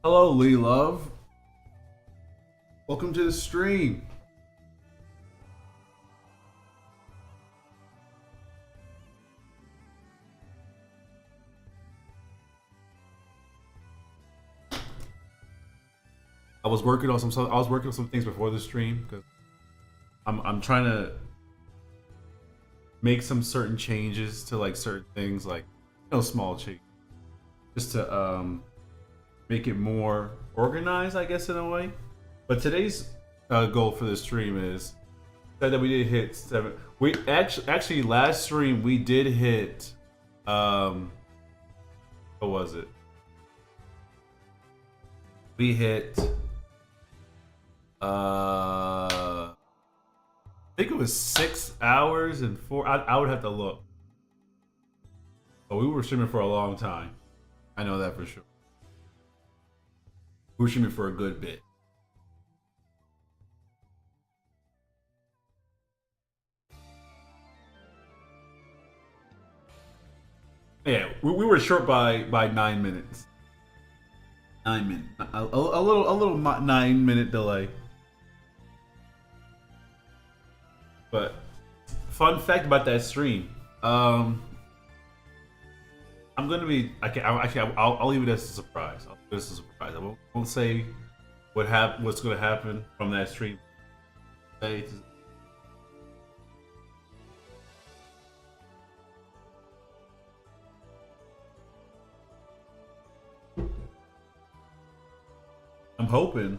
Hello, Lee Love. Welcome to the stream. I was working on some things before the stream because I'm trying to make some certain changes to like certain things, like small change, just to make it more organized, I guess, in a way. But today's goal for the stream is that we did hit 7. We actually last stream we did hit what was it? We hit I think it was 6 hours and 4. I would have to look. But we were streaming for a long time. I know that for sure. We were streaming for a good bit. Yeah, we were short by 9 minutes. 9 minutes, a little 9 minute delay. But fun fact about that stream, I'm gonna be. I'll leave it as a surprise. I'll leave it as a surprise. I won't say what's gonna happen from that stream. I'm hoping.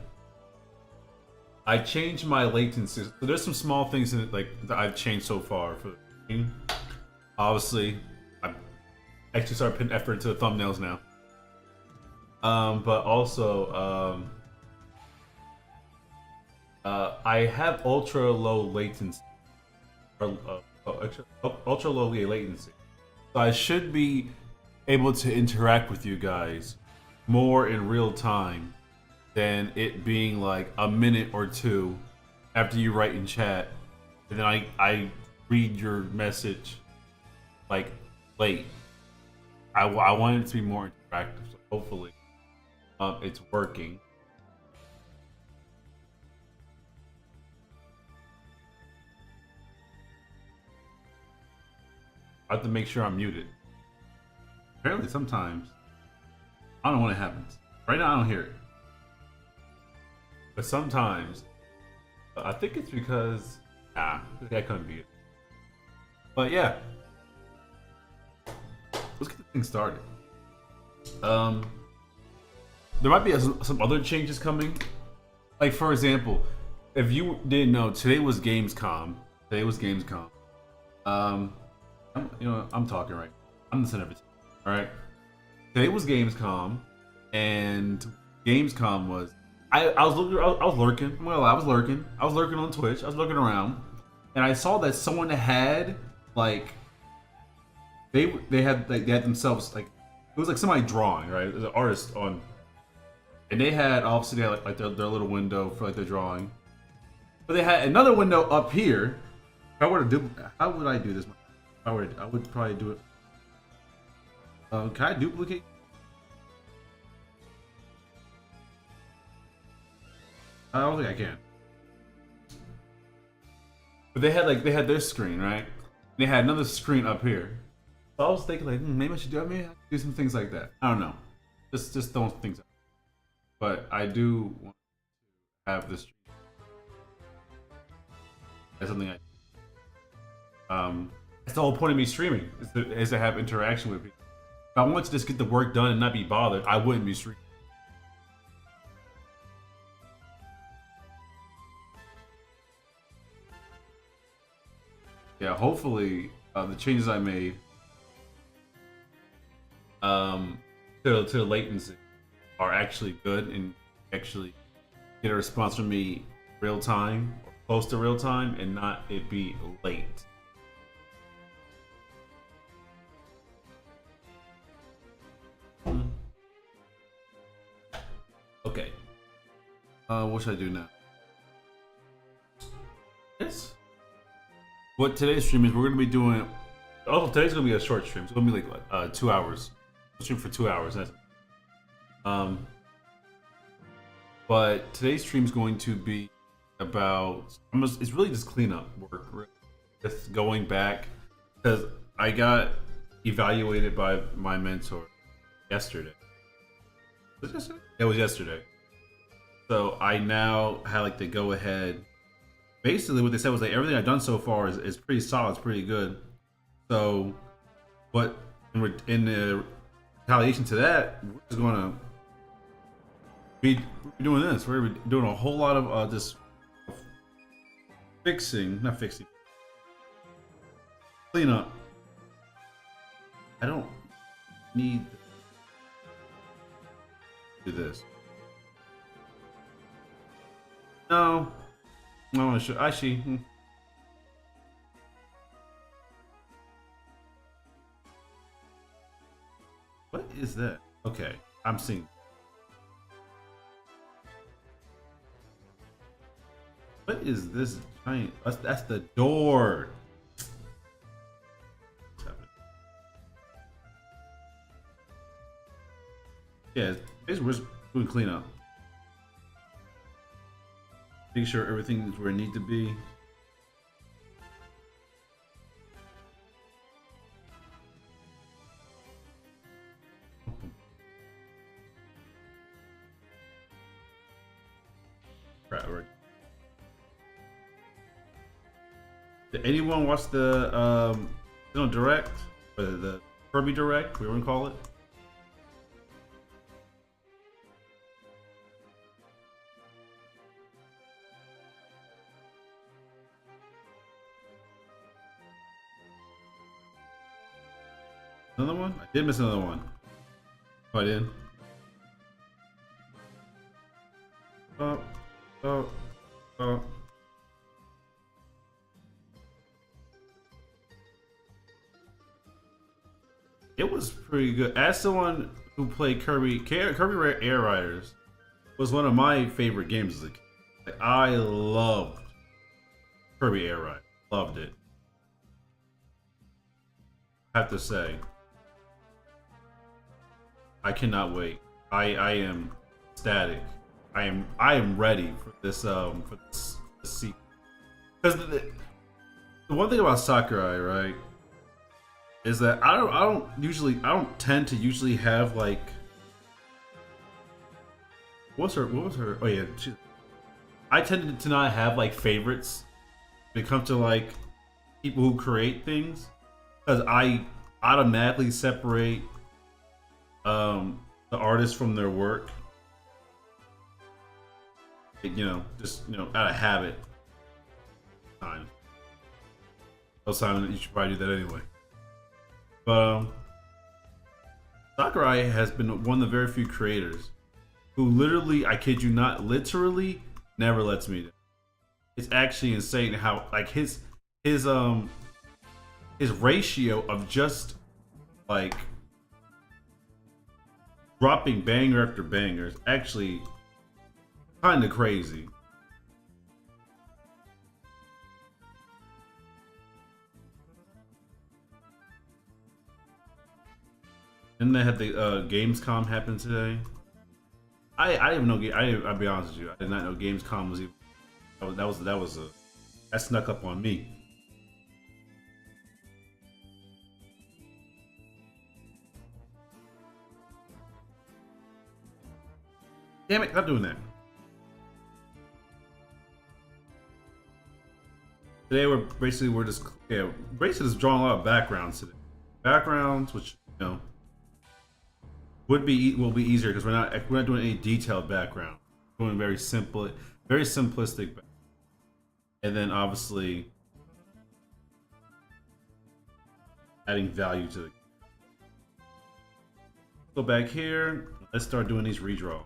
I changed my latency. So there's some small things in it, like that I've changed so far for the stream. Obviously, I actually started putting effort into the thumbnails now. But also, I have ultra low latency, or ultra low latency. So I should be able to interact with you guys more in real time than it being like a minute or two after you write in chat, and then I read your message like late. I want it to be more interactive, so hopefully it's working. I have to make sure I'm muted. Apparently sometimes I don't know when it happens. Right now I don't hear it. But sometimes, I think it's because, that couldn't be it. But yeah, let's get the thing started. There might be some other changes coming. Like for example, if you didn't know, today was Gamescom. I'm talking right. I'm the center of it. All right. Today was Gamescom, and Gamescom was. I was lurking. I'm gonna lie, I was lurking. I was lurking on Twitch. I was looking around, and I saw that someone had like they had themselves like it was like somebody drawing, right? It was an artist on, and they had obviously they had like their little window for like their drawing, but they had another window up here. If I were to do, how would I do this? I would probably do it. Can I duplicate? I don't think I can. But they had their screen, right? They had another screen up here. So I was thinking like maybe I should do some things like that. I don't know. Just throwing things out. But I do want to have this stream. That's something that's the whole point of me streaming is to have interaction with people. If I wanted to just get the work done and not be bothered, I wouldn't be streaming. Yeah, hopefully the changes I made to the latency are actually good and actually get a response from me real time or close to real time and not it be late. Okay. What should I do now? Yes. What today's stream is, we're gonna be doing. Also, today's gonna be a short stream. It's gonna be like 2 hours. We'll stream for 2 hours. That's But today's stream is going to be about almost. It's really just cleanup work. Really. Just going back because I got evaluated by my mentor yesterday. Was it yesterday? It was yesterday. So I now had like the go ahead. Basically, what they said was like everything I've done so far is pretty solid. It's pretty good. So, but in the retaliation to that, we're just gonna be doing this. We're doing a whole lot of just not fixing, cleanup. I don't need to do this. No, no, I should actually. What is that? Okay, I'm seeing. What is this giant? That's the door. Yeah, basically we're just doing cleanup. Make sure everything is where it needs to be. Right. Did anyone watch the direct or the Kirby direct? We want to call it. Another one? I did miss another one. Oh, I did. Oh. It was pretty good. As someone who played Kirby Air Riders was one of my favorite games as a kid. Like, I loved Kirby Air Riders. Loved it. I have to say, I cannot wait. I am ecstatic. I am ready for this sequel. Because the one thing about Sakurai, right, is that I don't tend to usually have like what was her oh yeah I tend to not have like favorites when it comes to like people who create things because I automatically separate the artist from their work, just out of habit. Fine. Well, Simon, you should probably do that anyway. But Sakurai has been one of the very few creators who literally, I kid you not, literally never lets me down. It's actually insane how like his ratio of just like dropping banger after banger is actually kind of crazy. And they had the Gamescom happen today. I didn't even know. I'll be honest with you. I did not know Gamescom was even. That snuck up on me. Damn it! Not doing that. Today we're basically just drawing a lot of backgrounds today. Backgrounds, which will be easier because we're not doing any detailed background. We're doing very simplistic, and then obviously adding value to it. Go back here. Let's start doing these redraw.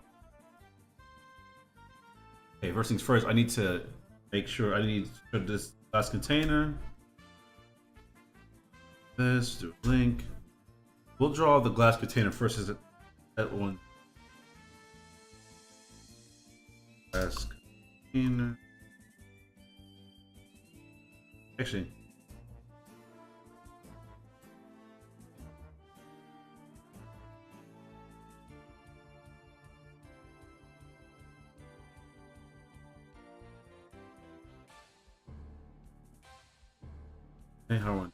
Okay, first things first. I need to make sure this last container. This do a link. We'll draw the glass container first. Is it that one? Glass container. Actually, Hey, Howard.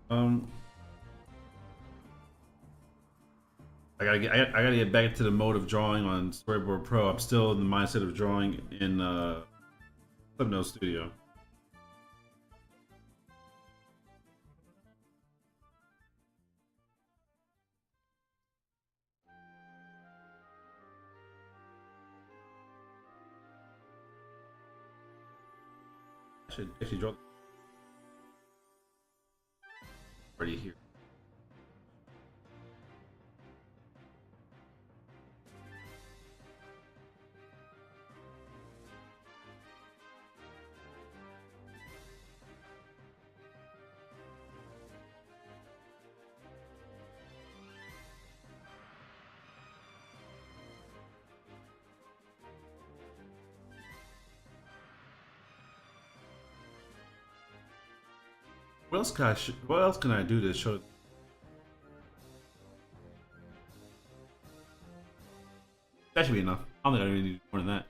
Um, I gotta get back into the mode of drawing on Storyboard Pro. I'm still in the mindset of drawing in Subno Studio. I should actually draw already here. What else can I do to show? That should be enough. I don't think I really need more than that.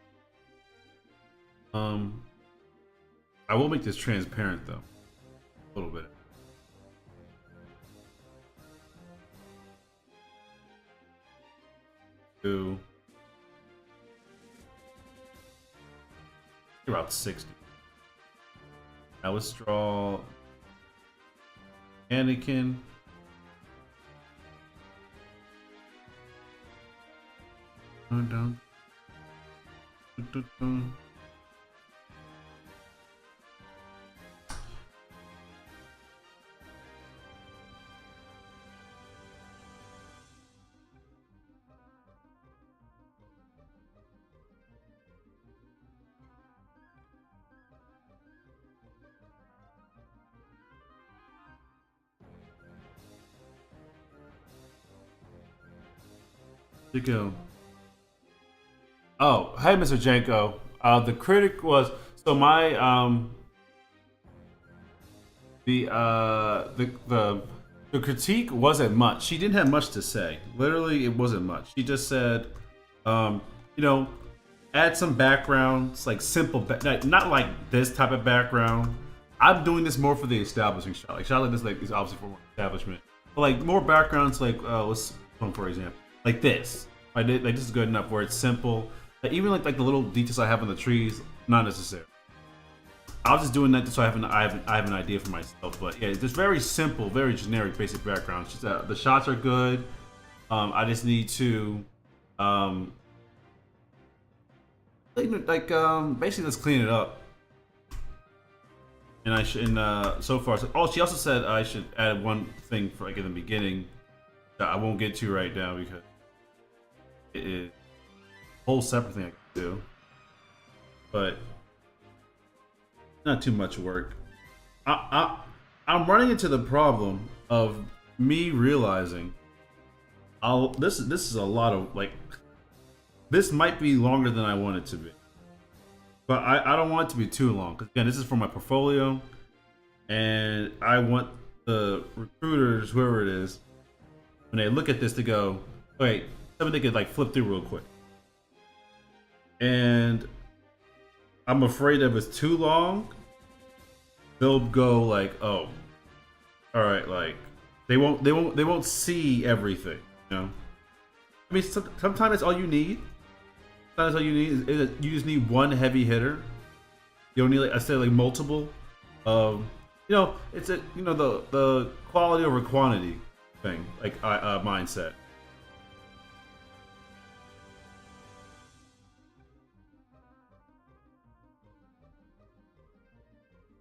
I will make this transparent though, a little bit. To about 60. Now let's draw Anakin. Down. To go. Oh, hey, Mr. Janko. The critic was so my the critique wasn't much. She didn't have much to say. Literally, it wasn't much. She just said, you know, add some backgrounds, like simple, not like this type of background. I'm doing this more for the establishing shot. Like shot like this, like is obviously for more establishment, but like more backgrounds, like let's for example, like this. Like this is good enough where it's simple. Like, even like the little details I have on the trees, not necessary. I was just doing that just so I have an idea for myself. But yeah, it's just very simple, very generic, basic background. Just, the shots are good. I just need to basically let's clean it up. And I should so far. Oh, she also said I should add one thing for like in the beginning that I won't get to right now because it is a whole separate thing I can do, but not too much work. I'm running into the problem of me realizing this is a lot of like this might be longer than I want it to be, but I don't want it to be too long because again this is for my portfolio, and I want the recruiters, whoever it is, when they look at this to go, wait, something they could like flip through real quick. And I'm afraid if it's too long, they'll go like, "Oh, all right." Like they won't see everything. You know, I mean, sometimes that's all you need. Sometimes all you need is you just need one heavy hitter. You don't need like I said like multiple. You know, it's a the quality over quantity thing, like mindset.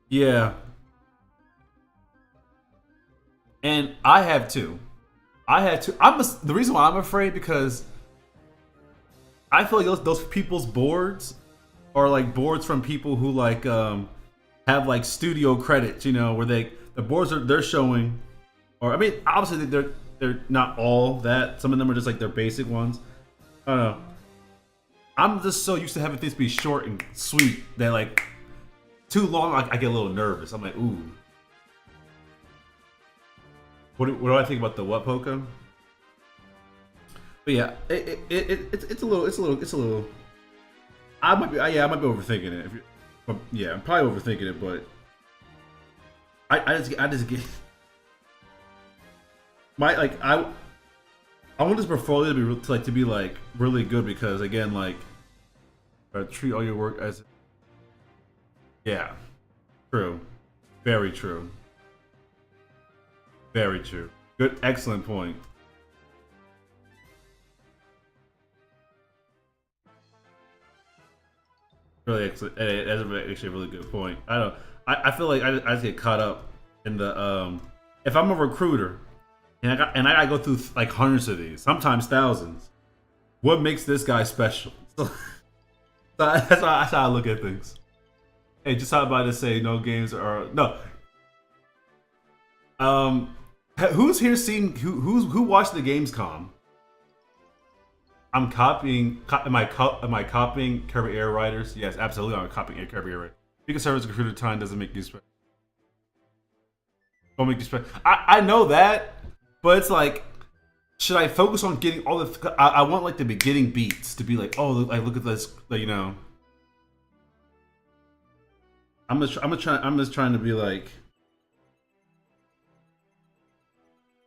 Yeah, and I have two. I had to. The reason why I'm afraid because I feel like those people's boards are like boards from people who like have like studio credits, you know, where the boards they're showing, or I mean, obviously they're not all that. Some of them are just like their basic ones. I don't know. I'm just so used to having things be short and sweet that like too long, I get a little nervous. I'm like, ooh. What do I think about the what Poke? But yeah, it's a little. I might be overthinking it. Yeah, I'm probably overthinking it, but I just get my like I want this portfolio to be like really good because again like treat all your work as yeah, true, very true, very true. Good, excellent point. Really excellent. That's actually a really good point. I don't. I feel like I just get caught up in the if I'm a recruiter and I gotta go through like hundreds of these, sometimes thousands. What makes this guy special? So that's how I look at things. Hey, just how about to say no games are no. Um, who's here seen who watched the Gamescom? I'm copying. Am I copying Kirby Air Riders? Yes, absolutely. I'm copying Kirby Air Riders. Because service recruiter time doesn't make you special. Don't make you special. I know that, but it's like, should I focus on getting all the? I want like the beginning beats to be like, oh, like look at this, like, you know. I'm just trying to be like.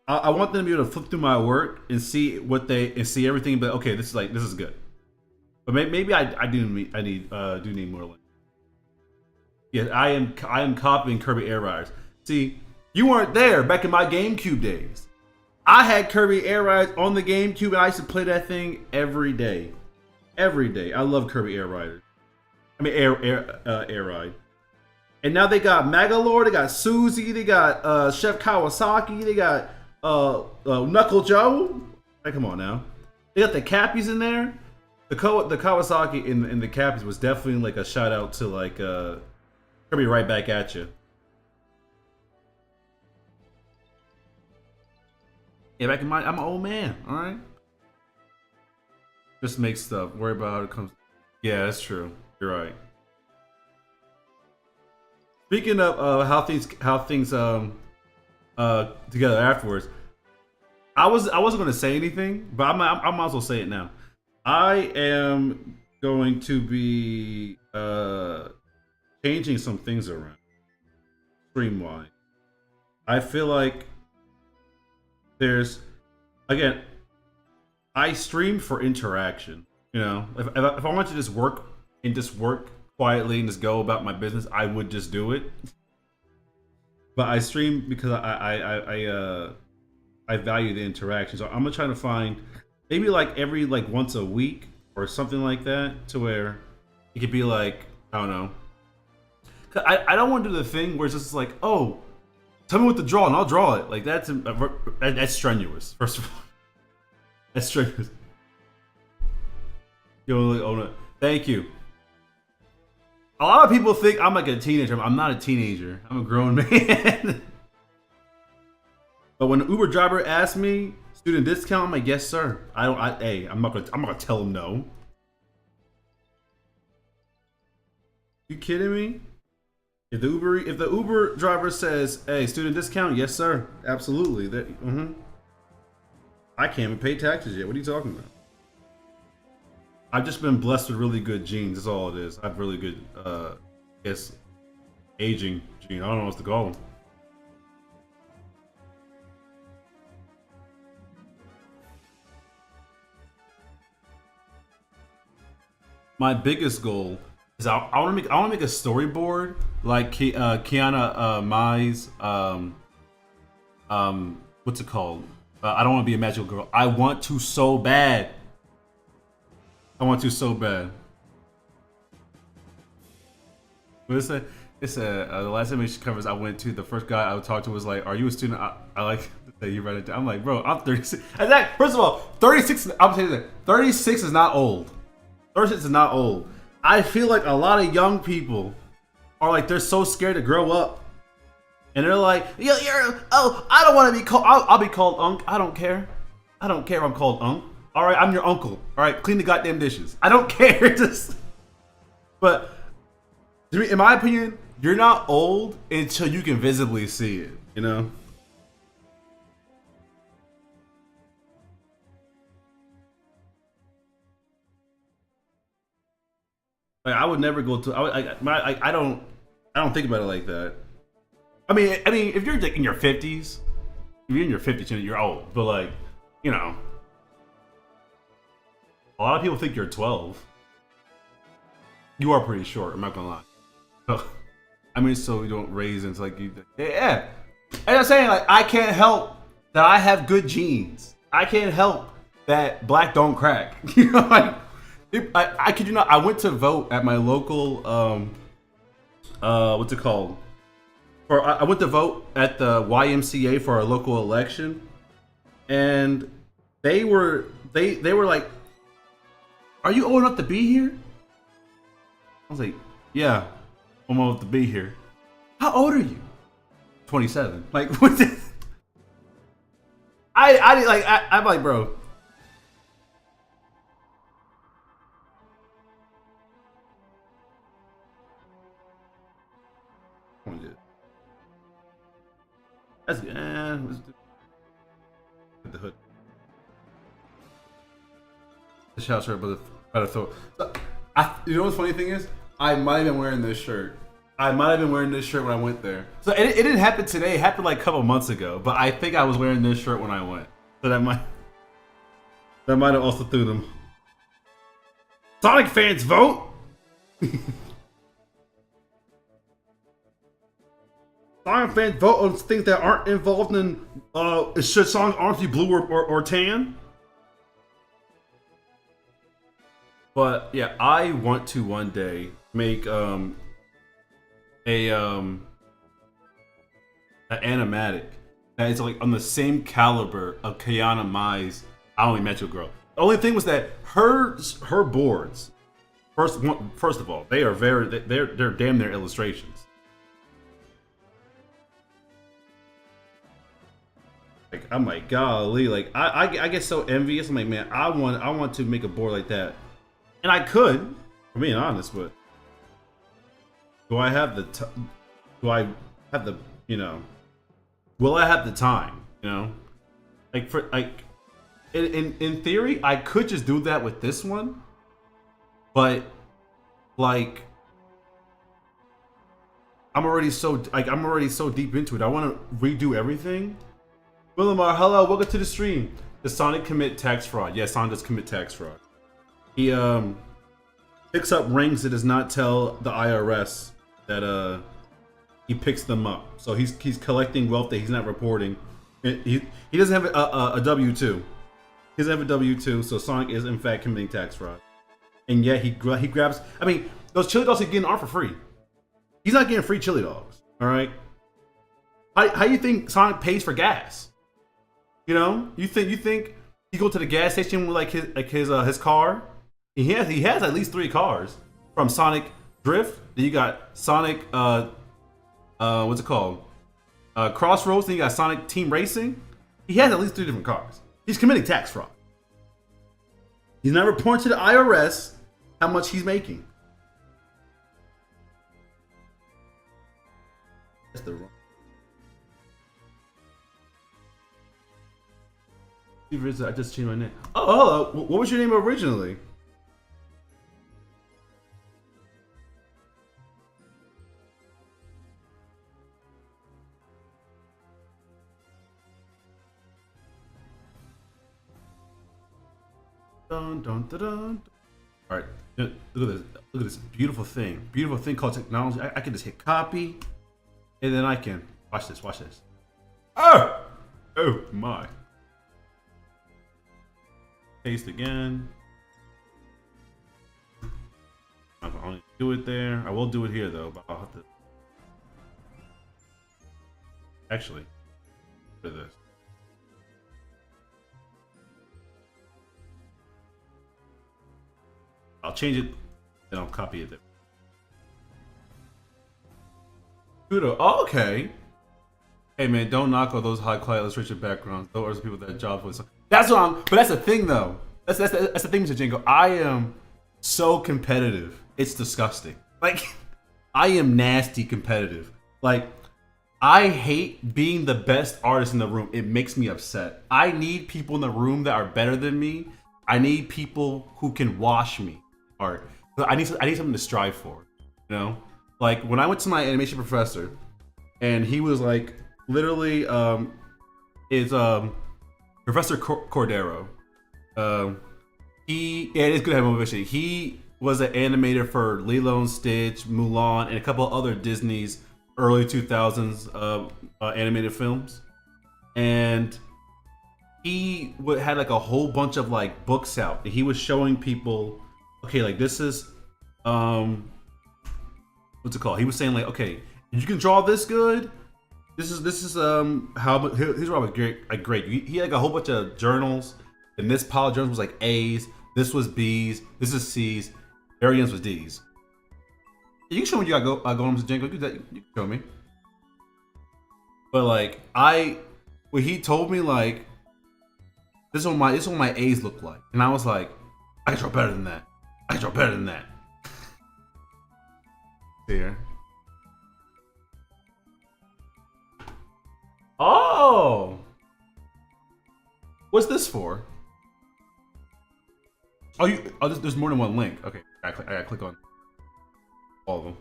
I want them to be able to flip through my work and see what they and see everything. But okay, this is good. But maybe I do need more. Like, yeah, I am copying Kirby Air Riders. See, you weren't there back in my GameCube days. I had Kirby Air Riders on the GameCube, and I used to play that thing every day. Every day, I love Kirby Air Riders. I mean Air Ride. And now they got Magalore, they got Susie, they got Chef Kawasaki, they got Knuckle Joe. Hey, come on now. They got the Cappies in there. The Kawasaki in the Cappies was definitely like a shout out to like Kirby right back at you. Yeah, back in my I'm an old man. All right. Just make stuff. Worry about how it comes. Yeah, that's true. You're right. Speaking of how things together afterwards, I wasn't going to say anything, but I might as well say it now. I am going to be changing some things around stream wise. I feel like there's again, I stream for interaction. You know, if I want to just work quietly and just go about my business, I would just do it. But I stream because I value the interaction. So I'm gonna try to find maybe like every like once a week or something like that to where it could be like I don't know. I don't want to do the thing where it's just like, oh, tell me what to draw and I'll draw it. Like that's strenuous. First of all, that's strenuous. Yo, like, oh no, thank you. A lot of people think I'm like a teenager. I'm not a teenager. I'm a grown man. But when the Uber driver asks me student discount, I'm like, yes, sir. I'm not gonna tell him no. You kidding me? If the Uber driver says, hey, student discount, yes, sir. Absolutely. I can't even pay taxes yet. What are you talking about? I've just been blessed with really good genes. That's all it is. I have really good, I guess, aging gene. I don't know what to call them. My biggest goal is I want to make a storyboard like Kiana Mai's what's it called? I don't want to be a magical girl. I want to so bad. I want to so bad. What is it? It's the last animation covers I went to. The first guy I talked to was like, "Are you a student?" I like that you read it down. I'm like, bro, I'm 36. And that, first of all, 36. I'm saying that 36 is not old. 36 is not old. I feel like a lot of young people are like they're so scared to grow up, and they're like, oh, I don't want to be called. I'll be called Unc. I don't care. I don't care if I'm called Unc. All right, I'm your uncle. All right, clean the goddamn dishes. I don't care. Just, but to me, in my opinion, you're not old until you can visibly see it. You know. Like I would never go to. I don't think about it like that. I mean, if you're like in your 50s, if you're in your 50s, you're old. But like, you know, a lot of people think you're 12. You are pretty short. I'm not gonna lie. So, I mean, so you don't raise into like you. Yeah, and I'm saying like I can't help that I have good genes. I can't help that black don't crack. You know, like I kid you not. I went to vote at my local what's it called? I went to vote at the YMCA for our local election, and they were like, "Are you old enough to be here?" I was like, "Yeah, I'm old enough to be here." How old are you? 27. Like, what's this? I'm like, bro. That's good. Let's do the hood. The shout shirt, but the throw. You know what's funny thing is? I might have been wearing this shirt. I might have been wearing this shirt when I went there. So it didn't happen today. It happened like a couple months ago. But I think I was wearing this shirt when I went. So that might have also threw them. Sonic fans vote. Sonic fans vote on things that aren't involved in should Sonic arms be blue or tan? But yeah, I want to one day make an animatic that is like on the same caliber of Kiana Mai's I Only Met Your Girl. The only thing was that her boards, first of all, they're damn near illustrations. Like I'm like, golly, like I get so envious. I'm like, man, I want to make a board like that, and I could, for being honest, but do I have the will I have the time? You know, like in theory, I could just do that with this one, but like I'm already so deep into it. I want to redo everything. Willamar, hello, welcome to the stream. Does Sonic commit tax fraud? Yes, Sonic does commit tax fraud. He picks up rings that does not tell the IRS that he picks them up. So he's collecting wealth that he's not reporting. He doesn't have a W-2. He doesn't have a W-2, so Sonic is in fact committing tax fraud. And yet he grabs. I mean, those chili dogs he's getting are for free. He's not getting free chili dogs. All right. How you think Sonic pays for gas? You know, you think he go to the gas station with his car? He has at least 3 cars from Sonic Drift. Then you got Sonic what's it called? Crossroads. Then you got Sonic Team Racing. He has at least 3 different cars. He's committing tax fraud. He's not reporting to the IRS how much he's making. That's the wrong. I just changed my name. Oh, hello. What was your name originally? Dun, dun, dun, dun. All right, look at this. Look at this beautiful thing called technology. I can just hit copy, and then I can watch this. Oh my. Paste again. I'll only do it there. I will do it here though, but I'll have to actually for this. I'll change it, then I'll copy it there. Kudo. Oh, okay. Hey man, don't knock all those high quality illustration backgrounds. Those are the people that job with. That's what but that's the thing though. That's the thing, Mr. Jingo. I am so competitive. It's disgusting. Like, I am nasty competitive. Like, I hate being the best artist in the room. It makes me upset. I need people in the room that are better than me. I need people who can wash me art. I need something to strive for. You know? Like, when I went to my animation professor, and he was like literally is Professor Cordero. Um, yeah, it's good to have motivation. He was an animator for Lilo and Stitch, Mulan, and a couple other Disney's early 2000s animated films. And he had like a whole bunch of like books out. And he was showing people, okay, like this is, what's it called? He was saying like, okay, you can draw this good. This is how here's what was great. Like great. He had like a whole bunch of journals, and this pile of journals was like A's. This was B's. This is C's. Very ends was D's. You can show me you got going on to Django. You can show me. But like when he told me like this is what my A's look like, and I was like, I can draw better than that. I can draw better than that. Here. Oh, what's this for? Oh, there's more than one link. Okay, I gotta click on all of them.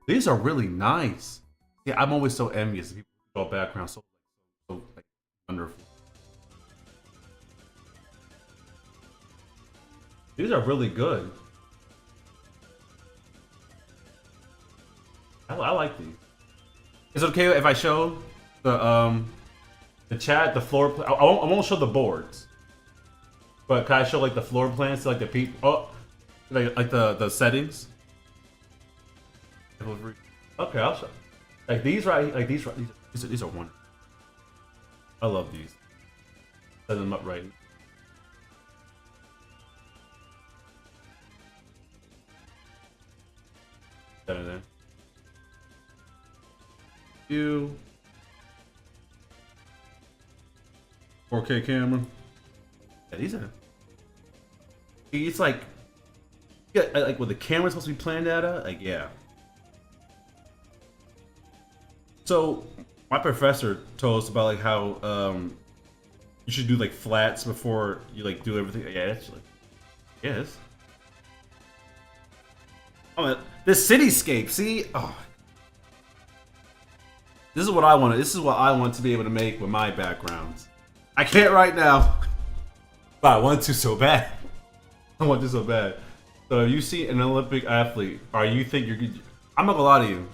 These are really nice. Yeah, I'm always so envious of people who draw backgrounds so like, wonderful. These are really good. I like these. Is it okay if I show the chat, the floor? I won't show the boards, but can I show like the floor plans to like the people? Oh, like the settings. Okay, I'll show. Like these right, like these are wonderful. I love these. Set them up right. Set it there. You 4K camera. Yeah, these are. It's like, yeah, like what the camera's supposed to be planned at. Like, yeah. So my professor told us about like how you should do like flats before you like do everything. Yeah, actually, yes. Oh, the cityscape. See, oh. This is what I want. This is what I want to be able to make with my backgrounds. I can't right now, but I want to so bad. I want to so bad. So if you see an Olympic athlete, or you think you're good, I'm not gonna lie to you.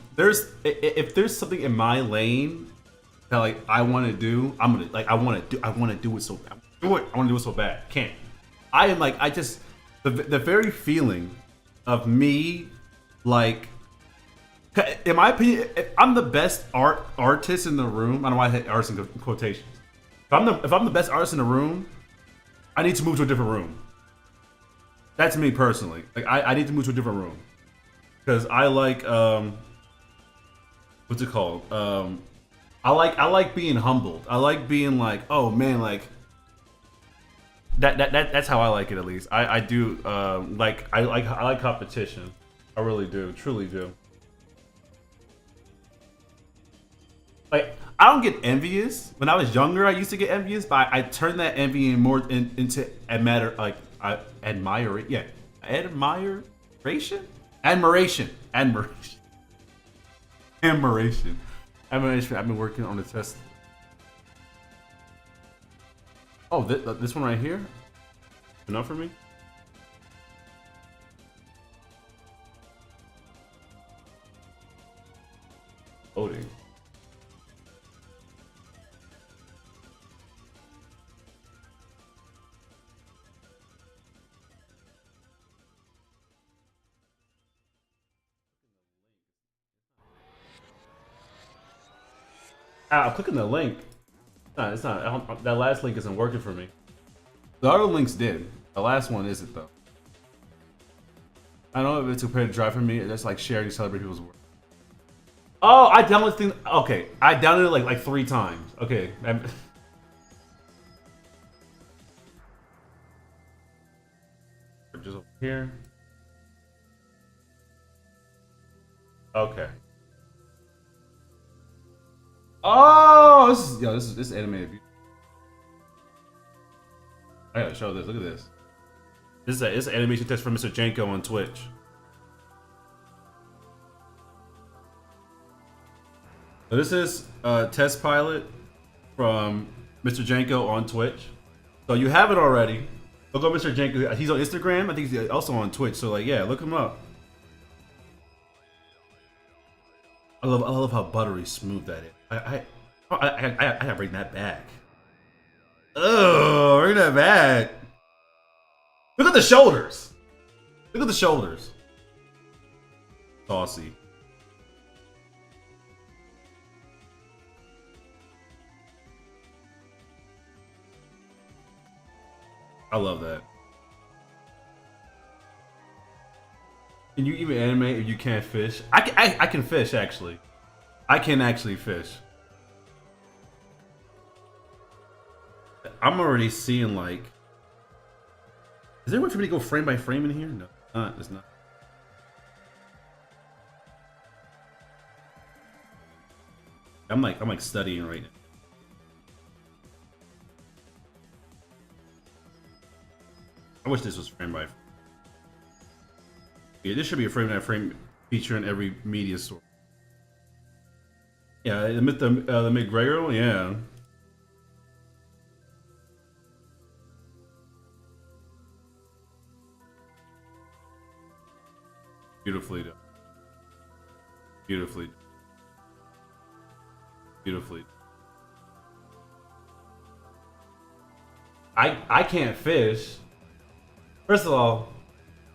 If there's something in my lane that like I want to do, I'm gonna like I want to do it so bad. I want to do it so bad. Can't. I am like the very feeling of me like. In my opinion, if I'm the best artist in the room. I don't know why I hit artist in quotations. If I'm the best artist in the room, I need to move to a different room. That's me personally. Like I need to move to a different room because I like what's it called? I like being humbled. I like being like, oh man, like that's how I like it at least. I do like I like competition. I really do, truly do. Like I don't get envious. When I was younger, I used to get envious, but I turned that envy into a matter like admiration. Yeah, admiration. I've been working on the test. Oh, this one right here. Enough for me. Loading. I'm clicking the link. No, it's not. That last link isn't working for me. The other links did. The last one isn't though. I don't know if it's compared to Drive for me. It's like sharing celebrate people's work. Oh, I downloaded thing. Okay, I downloaded it like 3 times. Okay. Just over here. Okay. Oh, this is animated. I gotta show this. Look at this. This is an animation test from Mr. Janko on Twitch. So this is a test pilot from Mr. Janko on Twitch. So you have it already. Look up Mr. Janko. He's on Instagram. I think he's also on Twitch. So like, yeah, look him up. I love how buttery smooth that is. I gotta bring that back. Oh, bring that back. Look at the shoulders. Look at the shoulders. Saucy. I love that. Can you even animate if you can't fish? I can fish actually. I can actually fish. I'm already seeing like. Is there a way for me to go frame by frame in here? No, it's not. I'm like studying right now. I wish this was frame by frame. Yeah, this should be a frame by frame feature in every media source. Yeah, the McGregor, yeah. Beautifully done. Beautifully. Beautifully. I can't fish. First of all,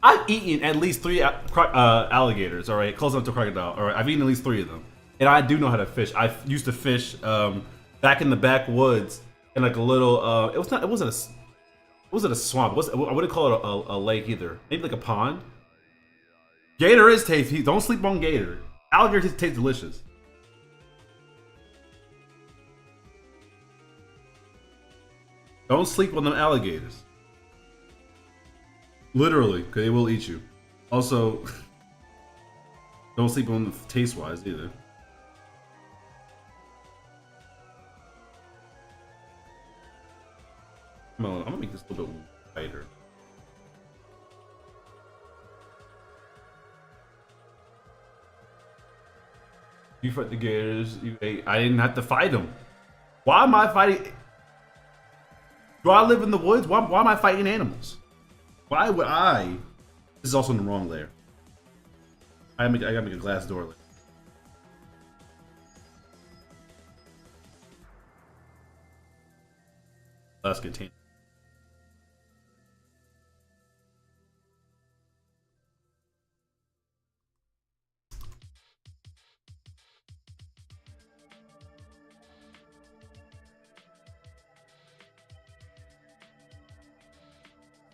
I've eaten at least 3 alligators. All right, close up to crocodile. All right, I've eaten at least 3 of them, and I do know how to fish. I used to fish back in the backwoods in like a little. It wasn't a swamp. I wouldn't call it a lake either. Maybe like a pond. Gator is tasty. Don't sleep on gator. Alligator tastes delicious. Don't sleep on them alligators. Literally, because they will eat you. Also, don't sleep on them taste-wise either. I'm gonna make this a little bit tighter. You fight the gators. I didn't have to fight them. Why am I fighting? Do I live in the woods? Why am I fighting animals? Why would I? This is also in the wrong layer. I gotta make a glass door layer. Glass container.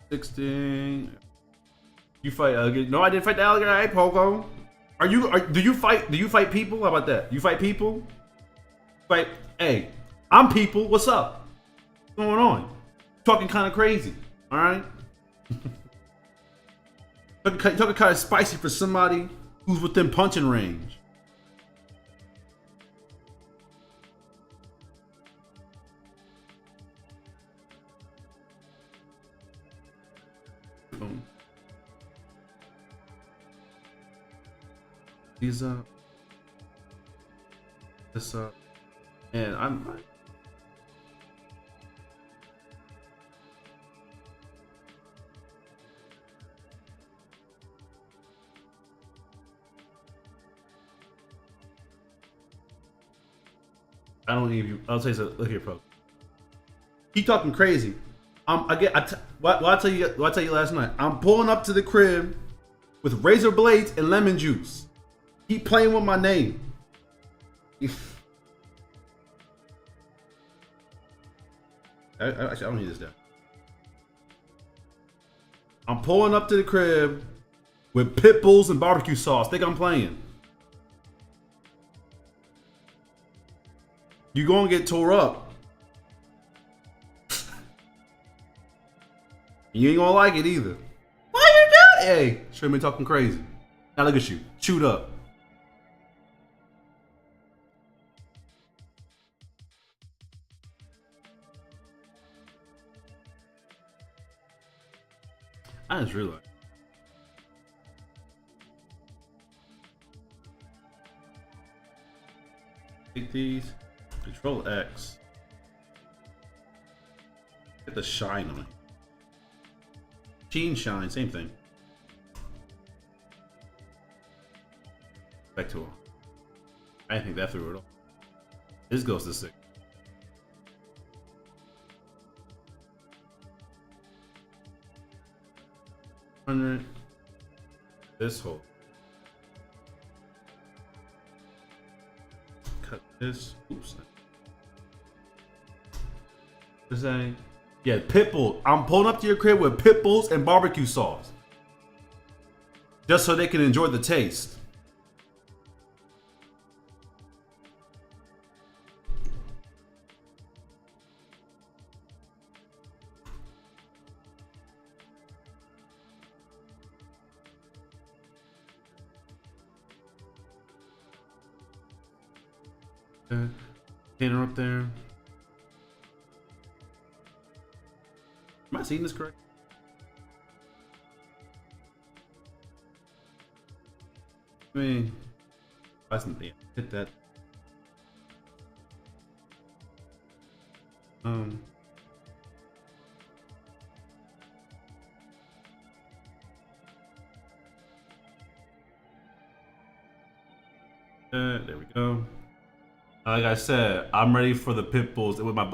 $16. You fight alligator? No, I didn't fight the alligator. Hey, Pogo. Do you fight? Do you fight people? How about that? You fight people? Fight. Hey, I'm people. What's up? What's going on? Talking kind of crazy. All right. Talking kind of spicy for somebody who's within punching range. These this and I'm I don't even. I'll tell you something. Look here, folks. Keep talking crazy. What I tell you? What I tell you last night? I'm pulling up to the crib with razor blades and lemon juice. Keep playing with my name. Actually, I don't need this down. I'm pulling up to the crib with pit bulls and barbecue sauce. Think I'm playing? You gonna get tore up. You ain't gonna like it either. Why you doing? Hey, show me talking crazy. Now look at you, chewed up. I just realized. these. Control X. Get the shine on it. Sheen, shine, same thing. Back to him. I think that threw it off. This goes to 6. This hole. Cut this. Oops. This ain't. Yeah, Pitbull. I'm pulling up to your crib with pit bulls and barbecue sauce. Just so they can enjoy the taste. Container up there. Am I seeing this correct? I mean, I hit that. There we go. Like I said, I'm ready for the pit bulls with my.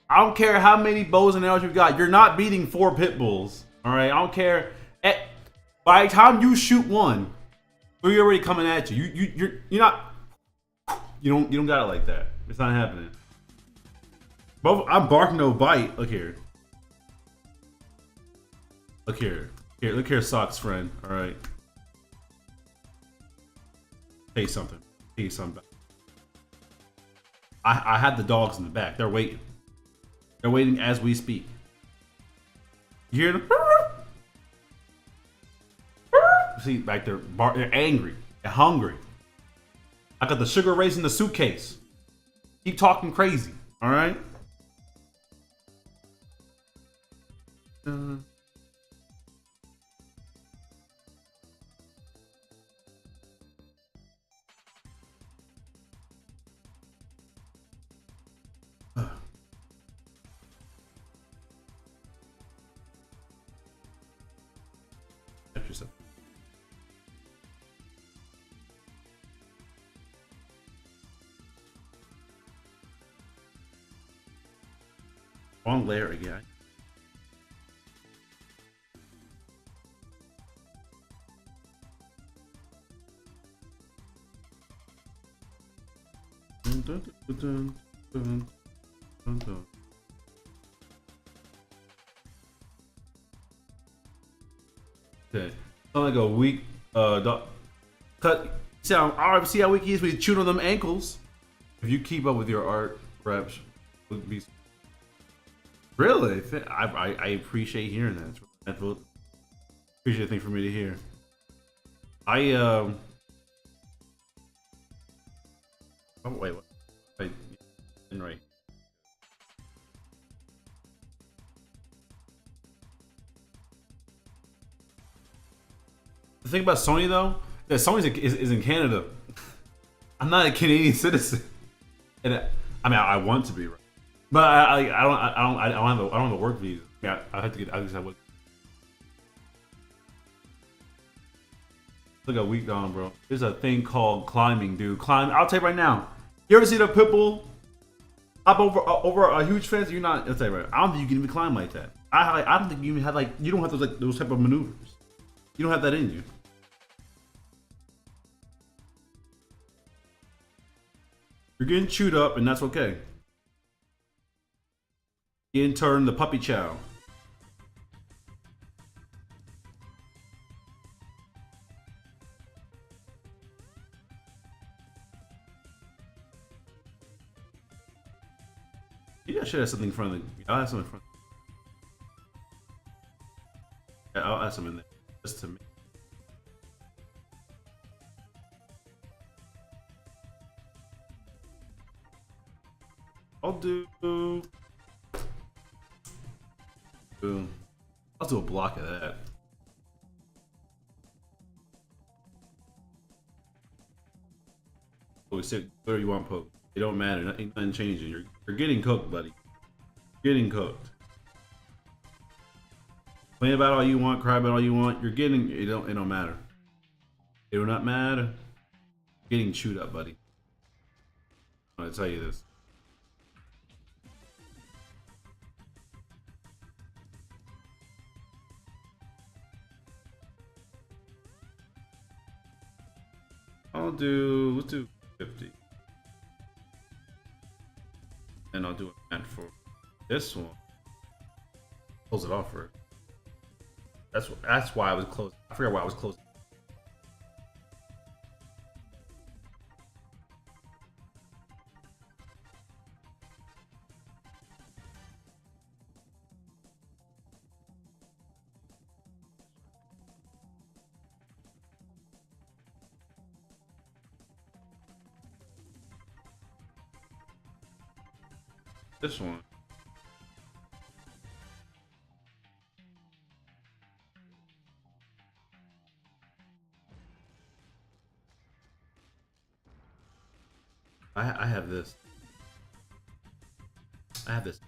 I don't care how many bows and arrows you got. You're not beating 4 pit bulls. All right. I don't care. By the time you shoot one, 3 already coming at you. You're not. You don't got it like that. It's not happening. Both. I'm bark no bite. Look here. Look here. Look here, socks friend. All right. Say something. Say something. I had the dogs in the back. They're waiting. They're waiting as we speak. You hear them? See, back there, they're angry. They're hungry. I got the sugar rays in the suitcase. Keep talking crazy. All right? Yourself. Wrong layer again. Okay. Sound like a weak cut. See how weak he is when he chewed on them ankles. If you keep up with your art reps, would be really. I appreciate hearing that. That's what appreciate thing for me to hear. Oh wait, what? I didn't write. The thing about Sony though, that Sony is in Canada. I'm not a Canadian citizen, and I want to be, right? But I don't have a work visa. Yeah, I have to get. I just have what. Look at weak down, bro. There's a thing called climbing, dude. Climb. I'll tell you right now. You ever see the pit bull hop over a huge fence? You're not. I'll tell you right. I don't think you can even climb like that. I don't think you even have you don't have those type of maneuvers. You don't have that in you. You're getting chewed up, and that's okay. In turn, the puppy chow. Maybe I should have something in front of the. I'll have something in front. Yeah, I'll add some in there just to me. I'll do. Boom. I'll do a block of that. Oh, we said where you want poke. It don't matter. Nothing changing. You're getting cooked, buddy. Getting cooked. Complain about all you want, cry about all you want. You're getting it don't matter. It do not matter. You're getting chewed up, buddy. I'm gonna tell you this. Let's do 50. And I'll do an ad for this one. Close it off first. That's why I was closed. I forgot why I was closed. This one. I have this. I have this.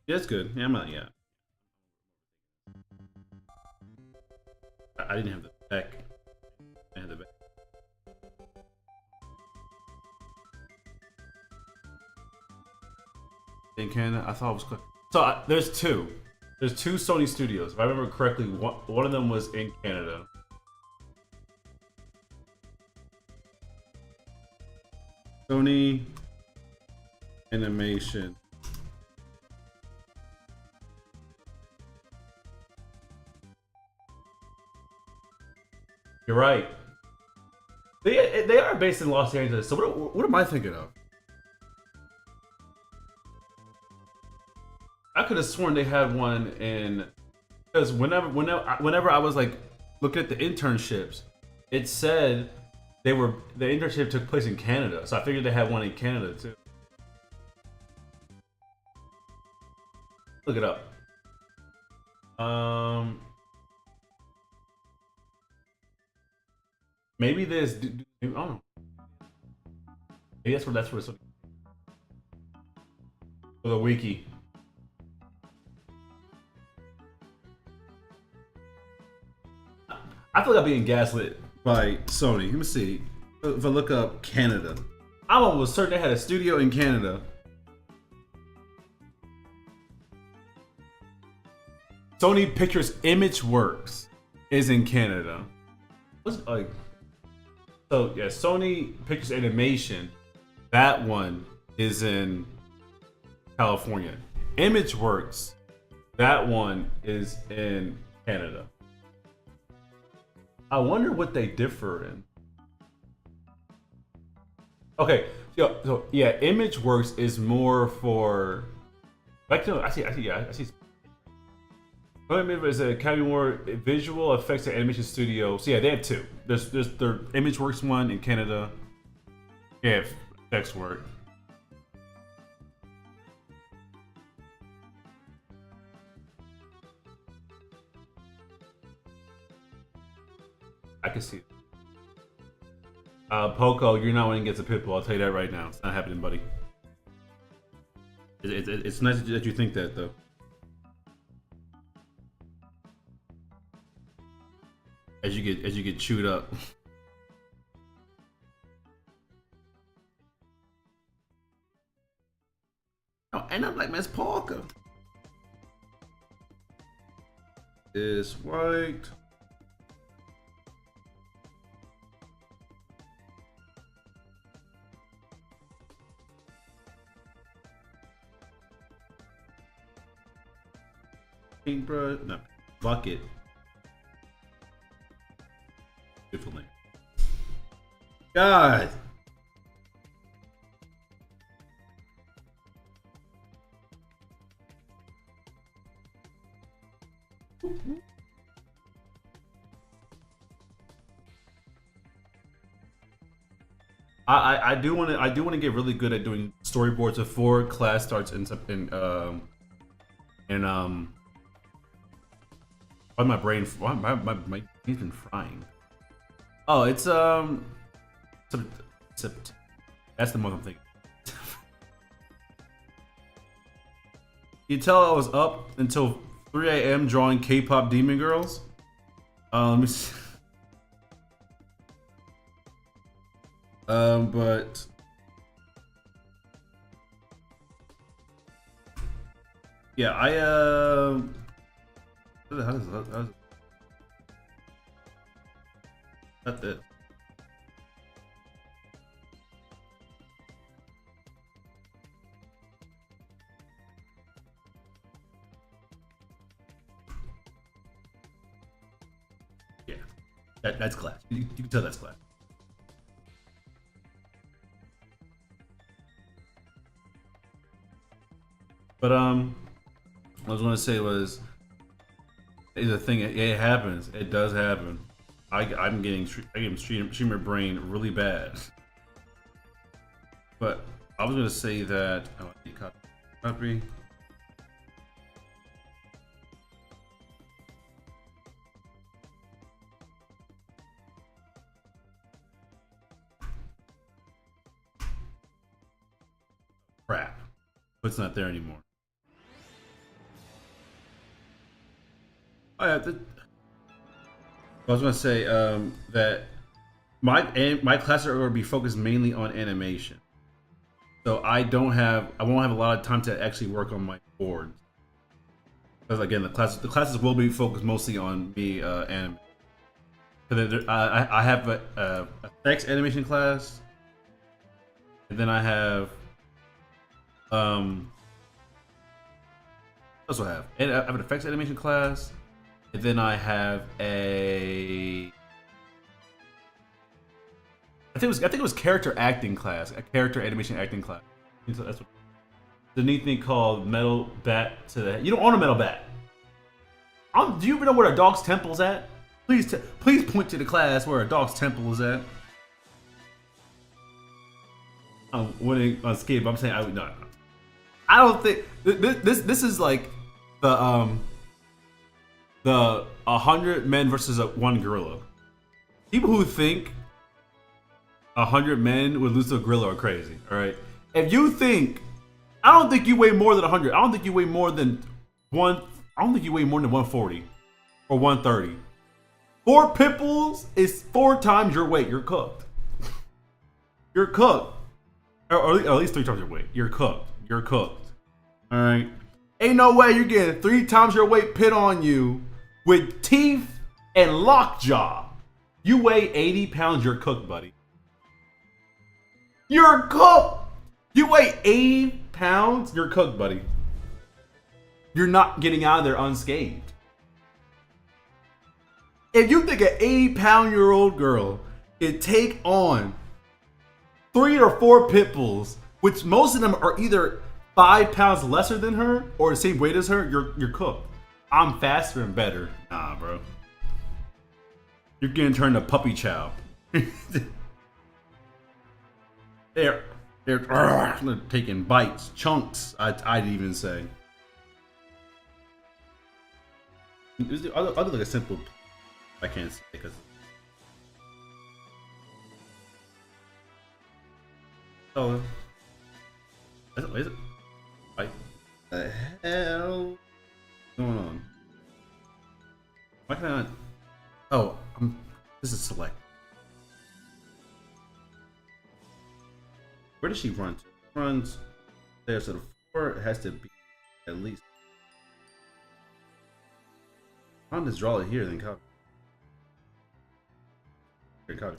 Yeah, it's good. Yeah, I'm not. Yeah. I didn't have the back. I had the back. In Canada, I thought it was quick. So there's two. There's two Sony studios. If I remember correctly, one of them was in Canada. Sony Animation. You're right. They are based in Los Angeles. So what am I thinking of? I could have sworn they had one in, because whenever I was like looking at the internships, it said the internship took place in Canada, so I figured they had one in Canada too. Look it up. Maybe there's I don't know. Maybe that's where it's for the wiki. I feel like I'm being gaslit by Sony. Let me see. If I look up Canada, I'm almost certain they had a studio in Canada. Sony Pictures Imageworks is in Canada. What's like? So yeah, Sony Pictures Animation, that one is in California. Imageworks, that one is in Canada. I wonder what they differ in. Okay, so yeah, Imageworks is more for. Like, no, I see. Maybe it's a kind of more visual effects and animation studio. So yeah, they have two. There's their Imageworks one in Canada. Yeah, effects work. I can see it. Poco, you're not winning against a Pitbull. I'll tell you that right now. It's not happening, buddy. It's nice that you think that, though. As you get chewed up. Oh, and I'm like Miss Parker. Is white. Paintbrush, no, bucket. Beautiful name. God. I do want to get really good at doing storyboards before class starts in Why my brain? Why my brain's been frying? Oh, it's that's the month I'm thinking. You tell I was up until 3 a.m. drawing K-pop demon girls. Let me see. But yeah, how does that this? Yeah, that's glass. You can tell that's glass. But what I was gonna say was, the thing. It happens. It does happen. I'm getting streamer brain really bad. But I was gonna say that. Oh, I need copy. Crap. But it's not there anymore. Oh, yeah, I was gonna say that my classes are gonna be focused mainly on animation, so I won't have a lot of time to actually work on my boards. Because again, the classes will be focused mostly on me anime. I have a effects animation class, and then I have what else do I have? And I have an effects animation class. And then I have I think it was character acting class, a character animation acting class. So that's what the neat thing called metal bat to the head. You don't own a metal bat. Do you even know where a dog's temple's at? Please point to the class where a dog's temple is at. I'm winning on skate, but I'm saying I don't think this is like the 100 men versus one gorilla. People who think 100 men would lose to a gorilla are crazy. All right, if you think, I don't think you weigh more than 100. I don't think you weigh more than one. I don't think you weigh more than 140 or 130. 4 pit bulls is 4 times your weight. You're cooked. You're cooked, or at least 3 times your weight. You're cooked. You're cooked. All right. Ain't no way you're getting 3 times your weight pit on you with teeth and lockjaw. You weigh 80 pounds, you're cooked, buddy. You're cooked! You weigh 80 pounds, you're cooked, buddy. You're not getting out of there unscathed. If you think an 80-pound-year-old girl can take on 3 or 4 pit bulls, which most of them are either 5 pounds lesser than her or the same weight as her, you're cooked. I'm faster and better. Nah, bro. You're getting turned to puppy chow. they're taking bites, chunks. I'd even say. I'll do like a simple. I can't say because. Oh. Is it? What the hell? What's going on? Why can I not? Oh, this is select. Where does she run to? Runs there, so the floor has to be at least. I'll just draw it here, then copy. Here, copy.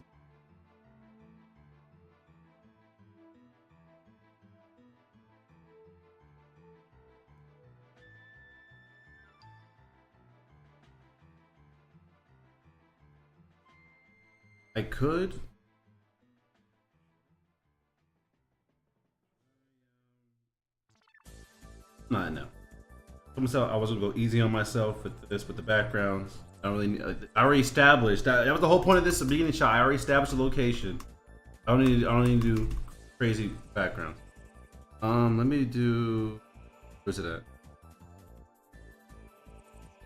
I could. No, no. I was gonna go easy on myself with this, with the backgrounds. I don't really. I already established that. That was the whole point of this beginning shot. I already established the location. I don't need to do crazy backgrounds. Let me do. Where's it at?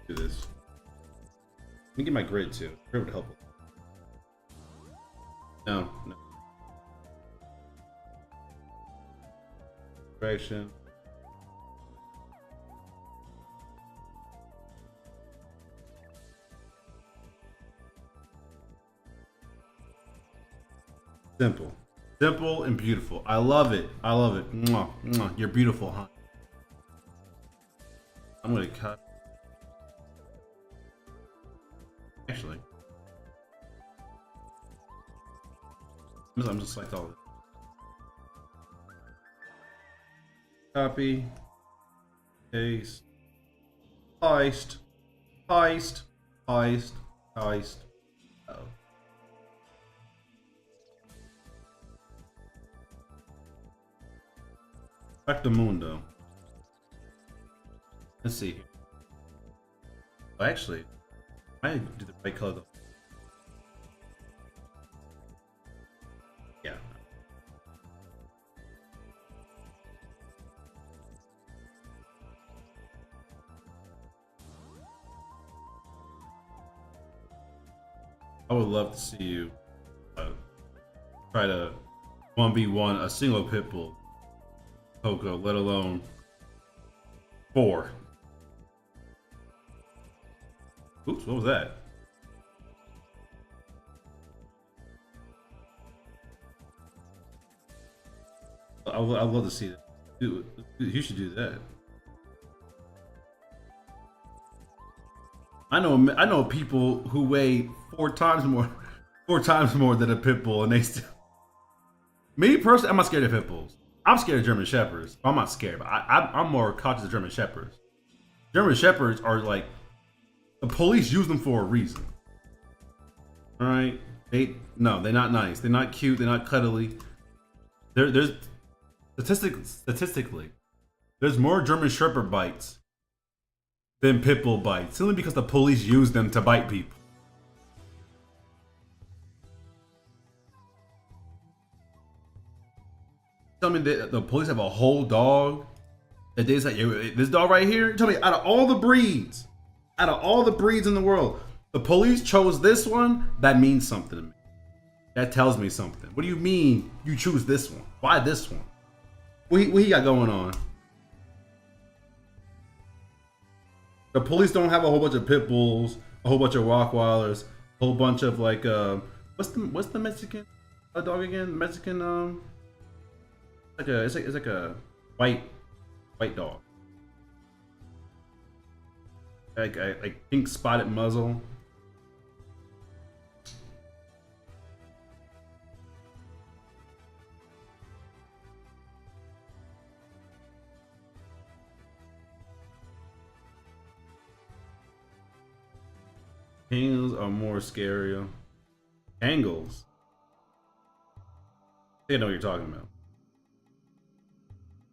Do this. Let me get my grid too. Grid would help. No, no. Correction. Simple. Simple and beautiful. I love it. I love it. Mwah, mwah. You're beautiful, huh? I'm gonna cut. Actually, I'm just like all of it. Copy. Paste. Heist. Heist. Heist. Heist. Oh. Back to Mundo. Let's see. Oh, actually, I do the right color though. Yeah. I would love to see you try to 1v1 a single pit bull Coco, let alone 4. Oops, what was that? I'd love to see that. Dude, you should do that. I know people who weigh 4 times more than a pit bull, and they still. Me personally, I'm not scared of pit bulls. I'm scared of German Shepherds. I'm not scared, but I'm more cautious of German Shepherds. German Shepherds are like, the police use them for a reason. All right, they're not nice. They're not cute. They're not cuddly. There's statistically, there's more German Shepherd bites than pit bull bites, simply because the police use them to bite people. Tell me that the police have a whole dog that they say, this dog right here. Tell me, out of all the breeds in the world, the police chose this one. That means something to me. That tells me something. What do you mean you choose this one? Why this one? What he got going on? The police don't have a whole bunch of pit bulls, a whole bunch of Rottweilers, a whole bunch of like what's the Mexican dog again? Mexican it's like a white dog, like pink spotted muzzle. Angles are more scarier. Angles. I think I know what you're talking about.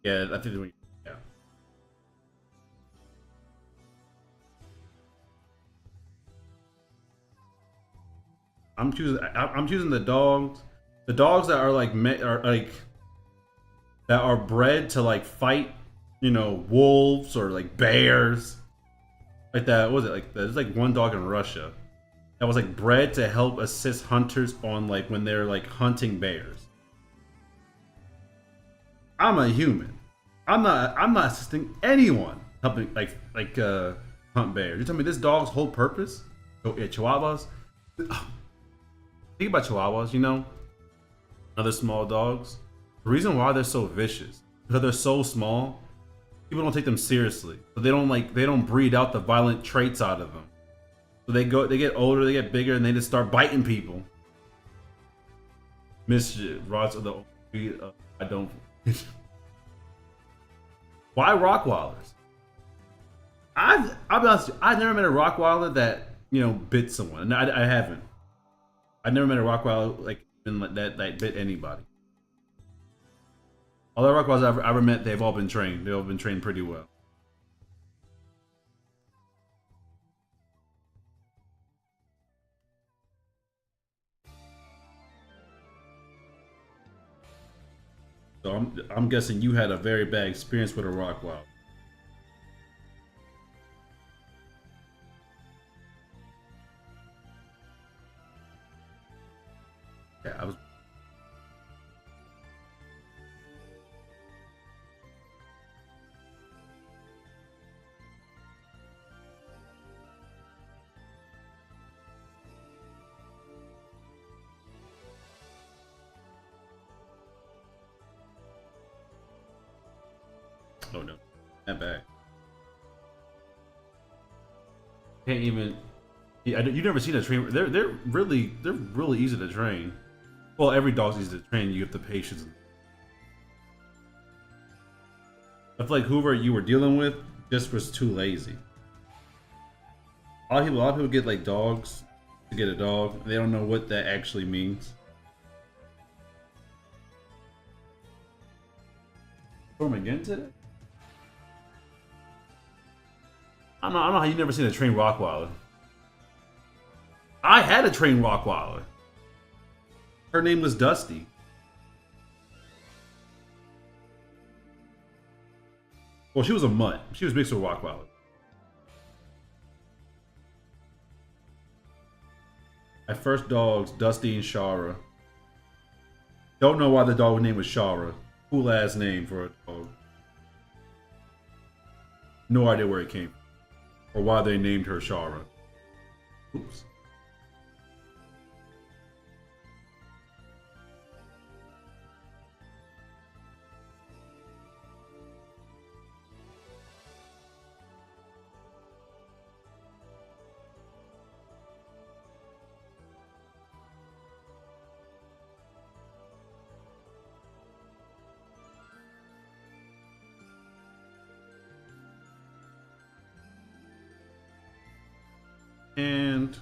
Yeah, I think yeah. I'm choosing the dogs. The dogs that are like that are bred to like fight, wolves or like bears. Like that, what was it like? There's like one dog in Russia that was like bred to help assist hunters on like when they're like hunting bears. I'm a human. I'm not assisting anyone helping hunt bears. You tell me this dog's whole purpose? Oh, yeah, Chihuahuas. Think about Chihuahuas. Other small dogs. The reason why they're so vicious because they're so small. People don't take them seriously, but they don't breed out the violent traits out of them. So they get older, they get bigger, and they just start biting people. Mischief, rods of the old breed. I don't. Why Rottweilers? I'll be honest. I've never met a Rottweiler that bit someone. I haven't. I've never met a Rottweiler that bit anybody. All the Rottweilers I've ever met, they've all been trained. They've all been trained pretty well. So I'm guessing you had a very bad experience with a Rottweiler. Oh no, that bad. Can't even. Yeah, you never seen a train. They're really easy to train. Well, every dog's easy to train. You have the patience. I feel like whoever you were dealing with just was too lazy. A lot of people get like dogs to get a dog. They don't know what that actually means. Storm again today? I don't know how you never seen a trained Rottweiler. I had a trained Rottweiler. Her name was Dusty. Well, she was a mutt. She was mixed with Rottweiler. My first dogs, Dusty and Shara. Don't know why the dog name was Shara. Cool ass name for a dog. No idea where it came from. Or why they named her Shara. Oops. And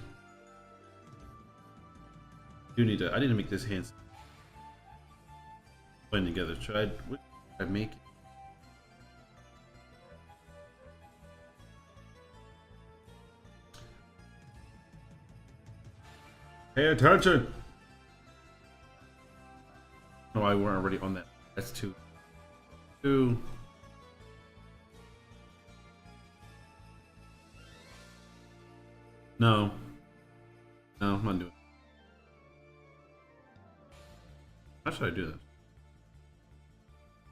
I need to make this hand blend together. What should I make it? Pay attention! No, I weren't already on that. That's two. No. No, I'm not doing it. How should I do this?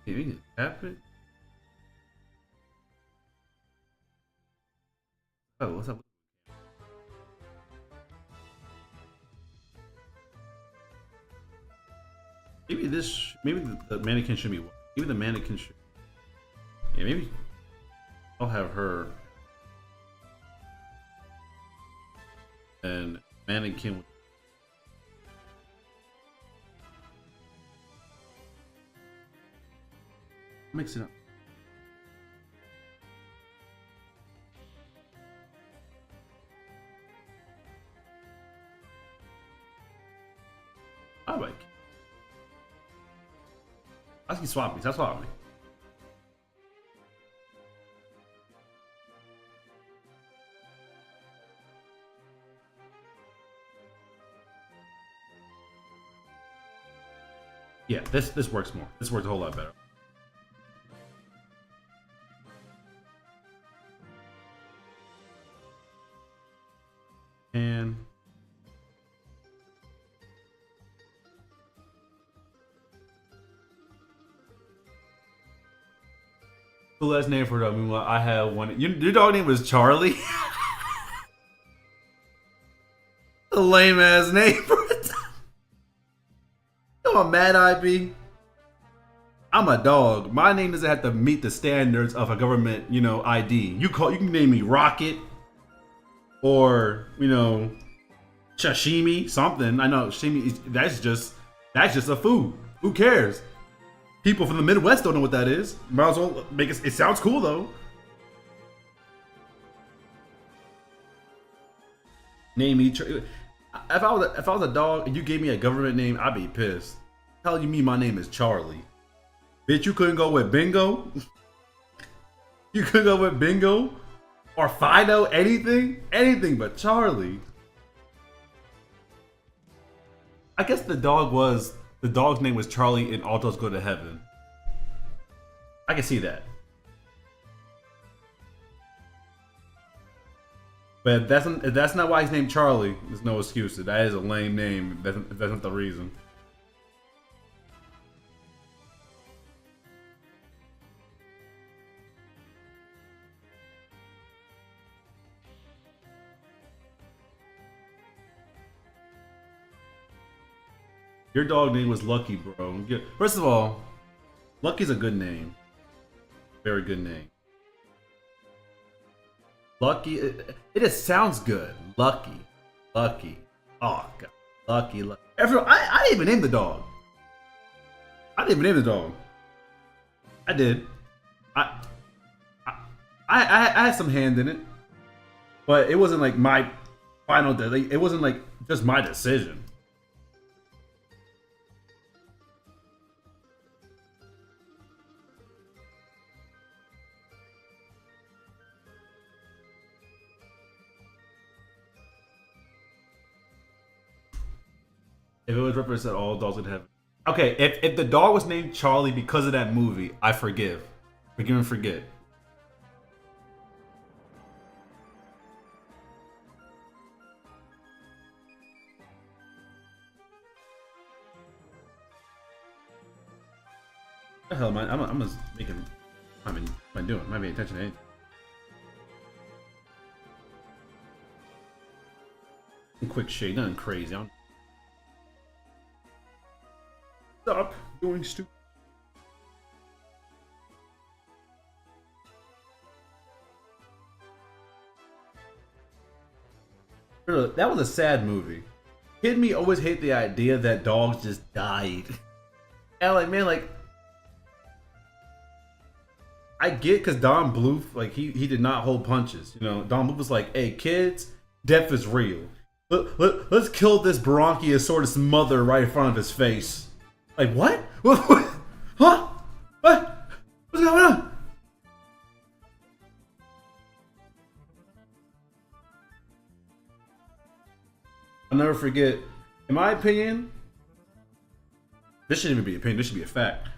Can you tap it? Oh, what's up? Maybe the mannequin should be. Maybe the mannequin should. Yeah, maybe I'll have her. And mannequin. Mix it up. I like. I can swap me. That's swap me. Yeah, this works more. This works a whole lot better. And cool last name for it. I mean, I have one. Your dog name was Charlie. A lame ass name for it. You know how mad I be? I'm a dog. My name doesn't have to meet the standards of a government, ID. You can name me Rocket or, sashimi, something. I know sashimi that's just a food. Who cares? People from the Midwest don't know what that is. Might as well make it sounds cool though. Name me if I was a dog and you gave me a government name, I'd be pissed. How you mean my name is Charlie? Bitch, you couldn't go with Bingo? You couldn't go with Bingo? Or Fido? Anything? Anything but Charlie. I guess the dog's name was Charlie and All Dogs Go to Heaven. I can see that. But if that's not why he's named Charlie, there's no excuse. That is a lame name. That's not the reason. Your dog name was Lucky, bro. First of all, Lucky's a good name. Very good name. Lucky. It just sounds good. Lucky. Lucky. Oh god. Lucky. Lucky. Everyone, I didn't even name the dog. I didn't even name the dog. I did. I had some hand in it, but it wasn't like my final. It wasn't like just my decision. If it was represented, all dogs would have. Okay, if the dog was named Charlie because of that movie, I forgive and forget. What the hell, man? I'm just making. I mean, what am I doing? I'm not paying attention to anything. Quick shade, nothing crazy. Stop doing stupid. That was a sad movie. Kid me always hate the idea that dogs just died. And like, man, like, I get because Don Bluth, like, he did not hold punches. You know, Don Bluth was like, hey, kids, death is real. Let's kill this Bronchiosaurus mother right in front of his face. Like, what? What? Huh? What? What's going on? I'll never forget, in my opinion, this shouldn't even be an opinion, this should be a fact.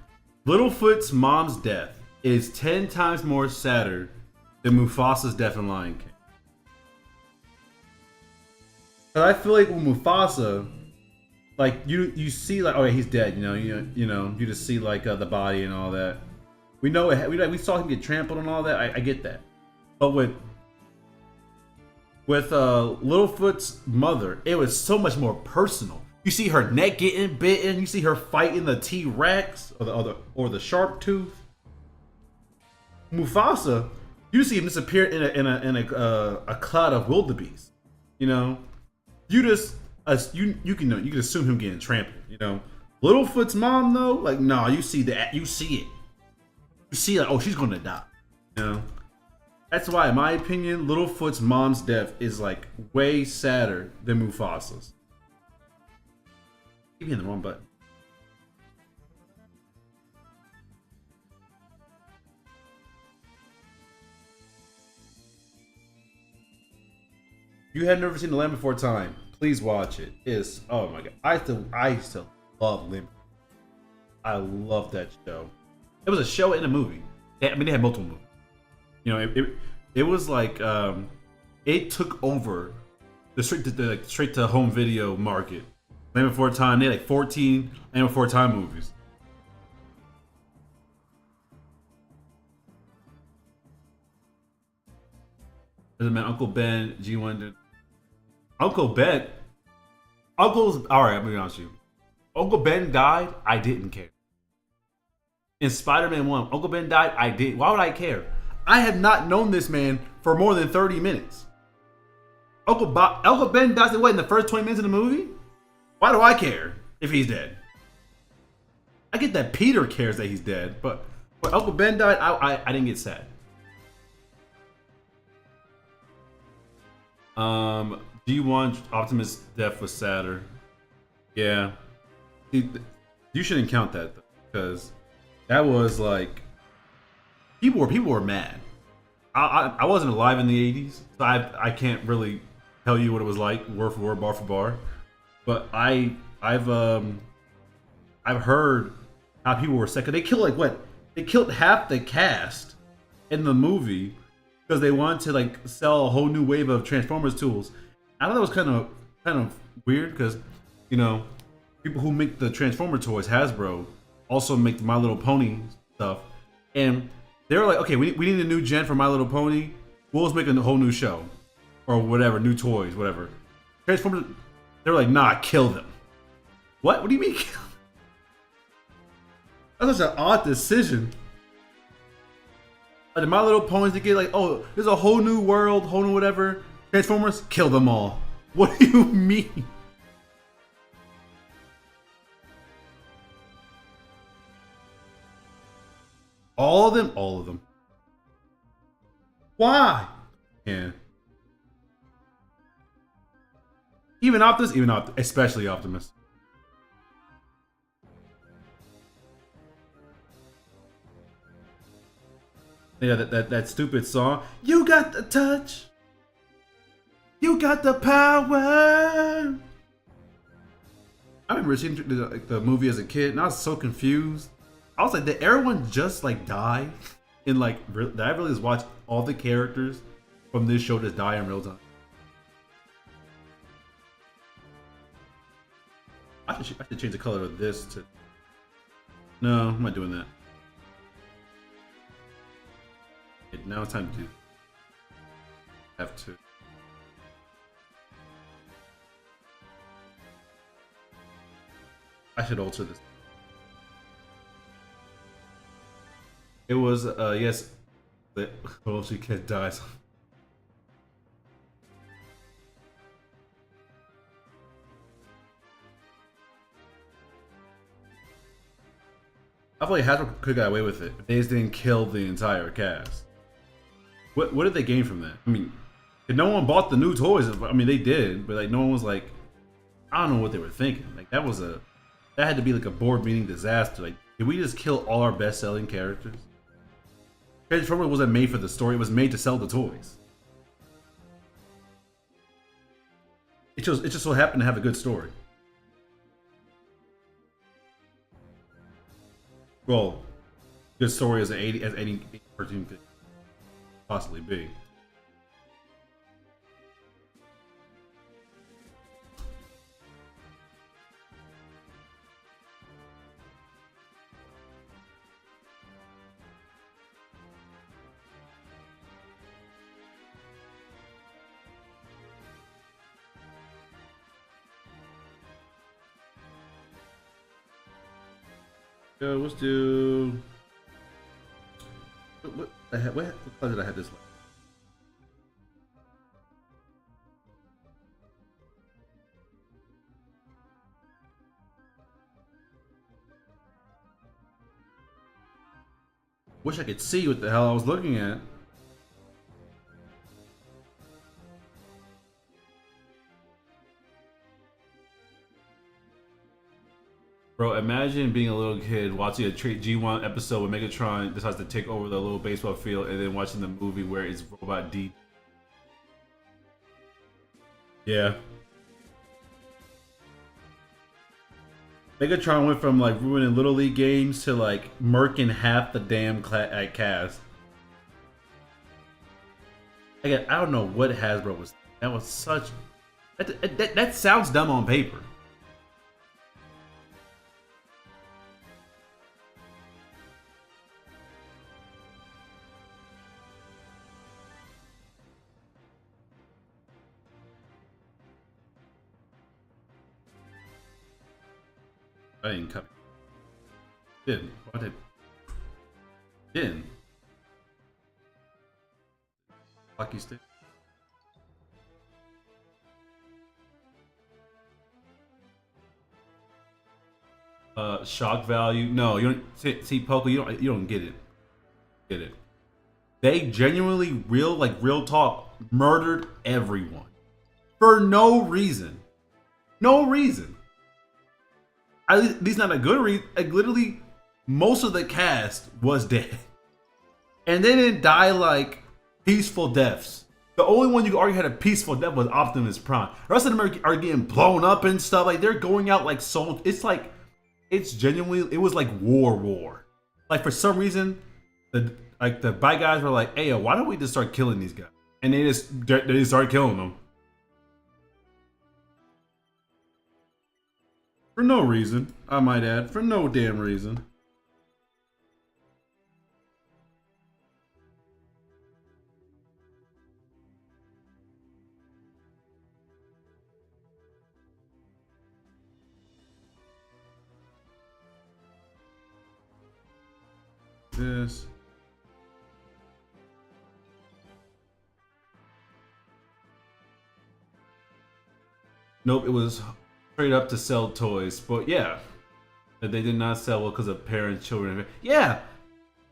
Littlefoot's mom's death is 10 times more sadder than Mufasa's death in Lion King. And I feel like with Mufasa, like you see like, oh yeah, he's dead, you just see like the body and all that. We know it, we saw him get trampled and all that. I get that, but with Littlefoot's mother, it was so much more personal. You see her neck getting bitten. You see her fighting the T-Rex or the shark tooth. Mufasa, you see him disappear in a cloud of wildebeest. You know, you can assume him getting trampled. You know, Littlefoot's mom though, like no, you see that, you see it. You see like, oh, she's gonna die. You know. That's why, in my opinion, Littlefoot's mom's death is like way sadder than Mufasa's. Keep hitting the wrong button. You had never seen The Land Before Time, please watch it. It's, oh my god, I used to love Limp. I love that show. It was a show and a movie. I mean, they had multiple movies. You know, it was like it took over the straight to home video market. Land Before Time, they had like 14 Land Before Time movies. There's a man, Uncle Ben, G1. Uncle Ben, Uncle's all right. I'm gonna be honest with you. Uncle Ben died. I didn't care. In Spider-Man 1, Uncle Ben died. I did. Why would I care? I have not known this man for more than 30 minutes. Uncle Ben dies in the first 20 minutes of the movie? Why do I care if he's dead? I get that Peter cares that he's dead, but when Uncle Ben died, I didn't get sad. G1 Optimus' death was sadder. Yeah. You shouldn't count that though, because that was like people were mad. I wasn't alive in the 80s, so I can't really tell you what it was like word for word, bar for bar. But I've heard how people were sick. They killed like what? They killed half the cast in the movie because they wanted to like sell a whole new wave of Transformers tools. I thought that was kind of weird because, you know, people who make the Transformer toys, Hasbro, also make the My Little Pony stuff, and they were like, okay, we need a new gen for My Little Pony. We'll just make a whole new show or whatever, new toys, whatever. Transformers, they were like, nah, kill them. What? What do you mean kill them? That's such an odd decision. Like My Little Ponies, they get like, oh, there's a whole new world, whole new whatever. Transformers, kill them all. What do you mean? All of them? All of them. Why? Yeah. Even Optimus, especially Optimus. Yeah, that stupid song. You got the touch. You got the power. I remember seeing the movie as a kid, and I was so confused. I was like, did everyone just like die? In like, did I really just watch all the characters from this show just die in real time? I should change the color of this to. No, I'm not doing that. Okay, now it's time to have to. I should alter this. It was yes, but well, she kid dies. I feel like Hasbro could have got away with it. They just didn't kill the entire cast. What did they gain from that? I mean, if no one bought the new toys, I mean they did, but like no one was like, I don't know what they were thinking. Like that had to be like a board meeting disaster. Like, did we just kill all our best selling characters? Transformers wasn't made for the story, it was made to sell the toys. It just so happened to have a good story. Well, good story as any cartoon could possibly be. Let's do. What color did I have this one? Wish I could see what the hell I was looking at. Bro, imagine being a little kid watching a G1 episode where Megatron decides to take over the little baseball field and then watching the movie where it's Robot D. Yeah. Megatron went from like ruining Little League games to like murking half the damn cast. Again, I don't know what Hasbro was. That was such. That sounds dumb on paper. I didn't cut it. Didn't. Why did? Didn't. Lucky stick. Shock value. No, you don't see Poco. You don't get it. Get it? They genuinely real talk murdered everyone for no reason. No reason. At least not a good reason. Like literally, most of the cast was dead, and they didn't die like peaceful deaths. The only one you could argue had a peaceful death was Optimus Prime. The rest of them are getting blown up and stuff. Like they're going out like so. It's like it's genuinely. It was like war. Like for some reason, the bad guys were like, "Hey, why don't we just start killing these guys?" And they just started killing them for no reason. I might add, for no damn reason. This. Nope, it was straight up to sell toys. But yeah, that they did not sell well because of parents, children. Yeah,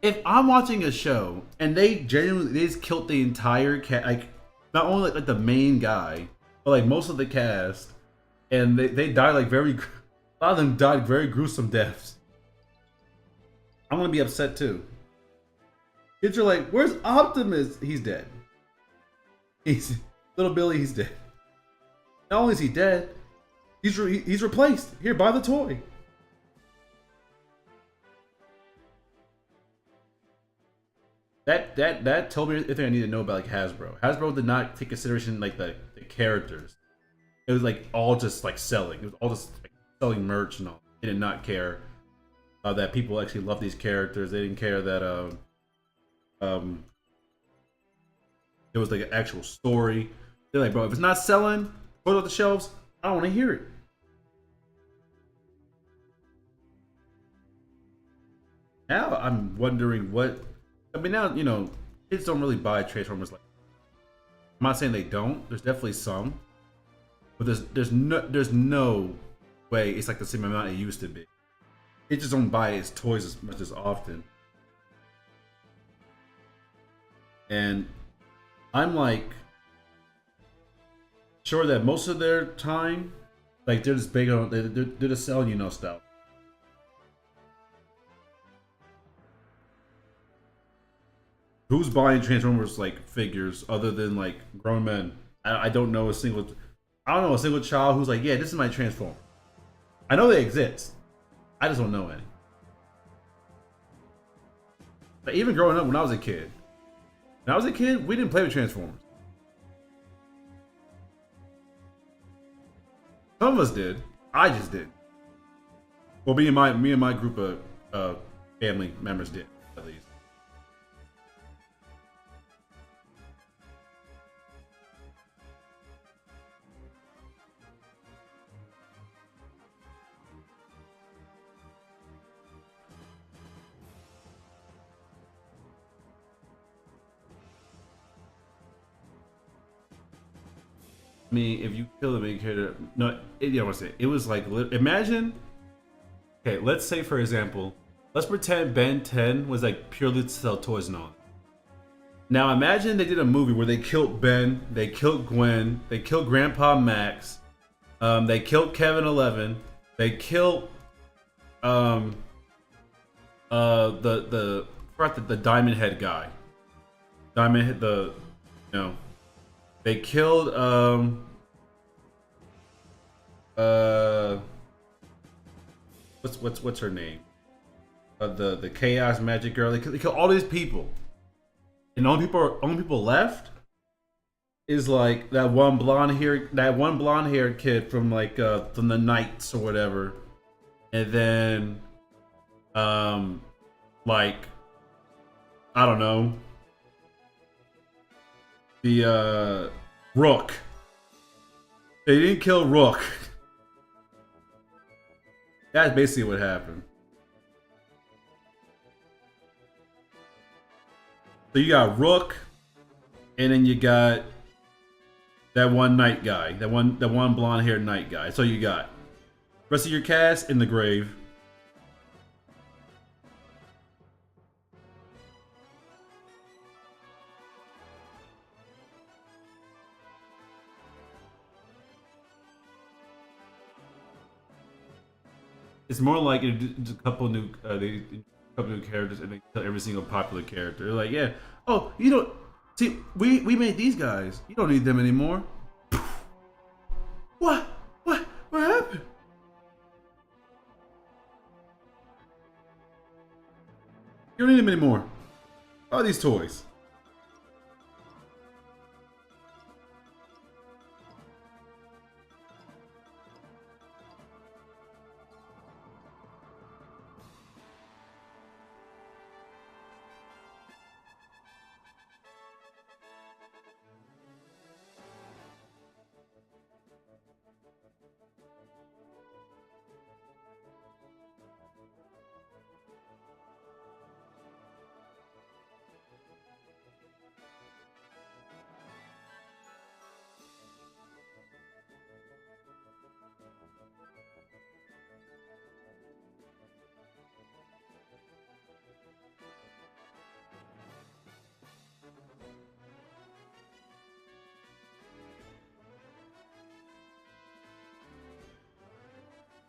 if I'm watching a show and they genuinely they just killed the entire cat, like not only like the main guy, but like most of the cast, and they died like very, a lot of them died very gruesome deaths. I'm gonna be upset too. Kids are like, "Where's Optimus? He's dead. He's little Billy. He's dead. Not only is he dead, he's replaced. Here, buy the toy." That told me everything I need to know about like Hasbro. Hasbro did not take consideration like the characters. It was like all just like selling. It was all just like, selling merch and all. They did not care that people actually love these characters. They didn't care that um there was like an actual story. They're like, bro, if it's not selling, put it off the shelves. I don't want to hear it. Now I'm wondering what. I mean, now kids don't really buy Transformers. Like, I'm not saying they don't. There's definitely some, but there's no way it's like the same amount it used to be. Kids just don't buy its toys as much as often. And I'm like sure that most of their time, like they're just big on they're just selling stuff. Who's buying Transformers like figures other than like grown men? I don't know a single. I don't know a single child who's like, yeah, this is my Transformer. I know they exist. I just don't know any. But even growing up, when I was a kid, we didn't play with Transformers. Some of us did. I just did. Well, me and my group of family members did at least. I mean, if you kill the main character, no, you know what I'm saying. It was like, imagine. Okay, let's say for example, let's pretend Ben 10 was like purely to sell toys and all. Now imagine they did a movie where they killed Ben, they killed Gwen, they killed Grandpa Max, they killed Kevin 11, they killed um the Diamond Head guy, Diamond Head they killed uh what's her name? The Chaos Magic Girl. They killed all these people, and the only people left is like that one blonde haired kid from like from the Knights or whatever, and then like I don't know, the Rook. They didn't kill Rook. That's basically what happened. So you got Rook, and then you got that one knight guy, that one blonde haired knight guy. So you got rest of your cast in the grave. It's more like a couple new characters and they kill every single popular character. They're like, yeah, oh, you don't see, we made these guys. You don't need them anymore. What? What happened? You don't need them anymore. All these toys.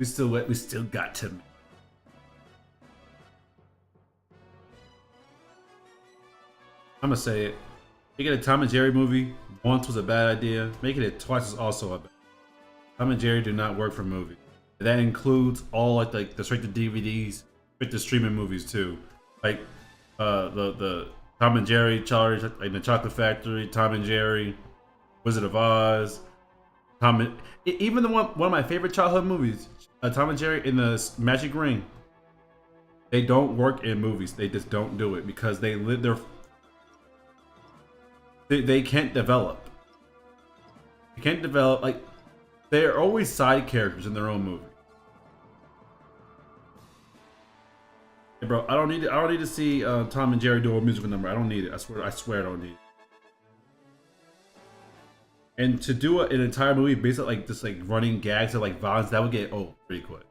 we still got to. I'm gonna say it. Making a Tom and Jerry movie once was a bad idea. Making it twice is also a bad. Tom and Jerry do not work for movies. That includes all like the straight to DVDs, straight to streaming movies too. Like the Tom and Jerry, Charlie, like the Chocolate Factory, Tom and Jerry, Wizard of Oz, even the one of my favorite childhood movies, Tom and Jerry in the Magic Ring. They don't work in movies. They just don't do it because they live their. They can't develop. They can't develop like they're always side characters in their own movie. Hey bro, I don't need to see Tom and Jerry do a musical number. I don't need it. I swear I don't need it. And to do an entire movie based on like just like running gags or like violence, that would get old pretty quick.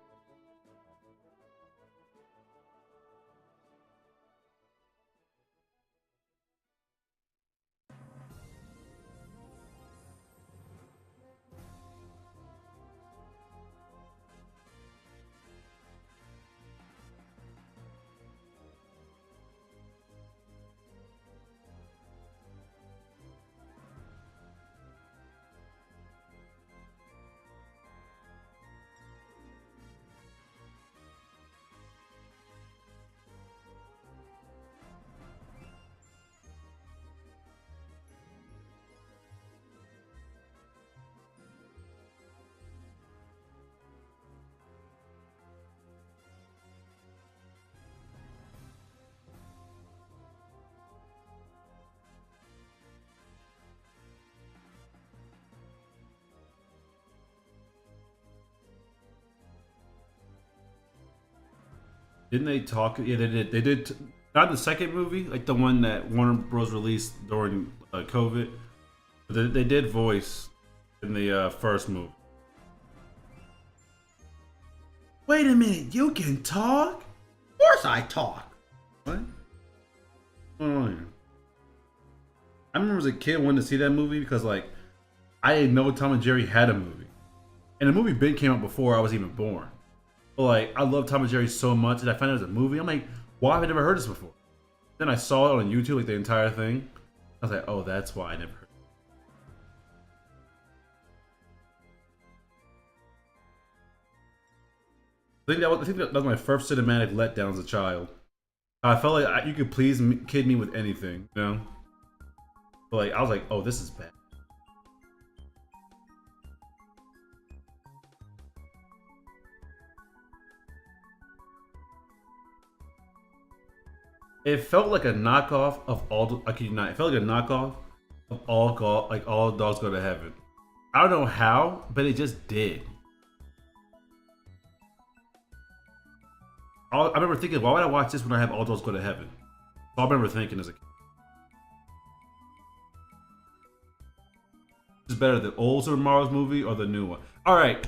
Didn't they talk? Yeah, they did. They did. Not the second movie, like the one that Warner Bros. Released during COVID. But they did voice in the first movie. Wait a minute, you can talk? Of course I talk. What? Oh, yeah. I remember as a kid wanting to see that movie because like I didn't know Tom and Jerry had a movie, and the movie Ben came out before I was even born. But like I love Tom and Jerry so much that I found it as a movie. I'm like, why have I never heard this before? Then I saw it on YouTube, like the entire thing. I was like, oh, that's why I never heard. I think that was my first cinematic letdown as a child. I felt like you could please kid me with anything, you know. But like I was like, oh, this is bad. It felt like a knockoff of all. I kid you not. It felt like a knockoff of all dogs go to heaven. I don't know how, but it just did. I remember thinking, why would I watch this when I have all dogs go to heaven? So I remember thinking as a kid. Is better, the old Super Mario movie or the new one? All right,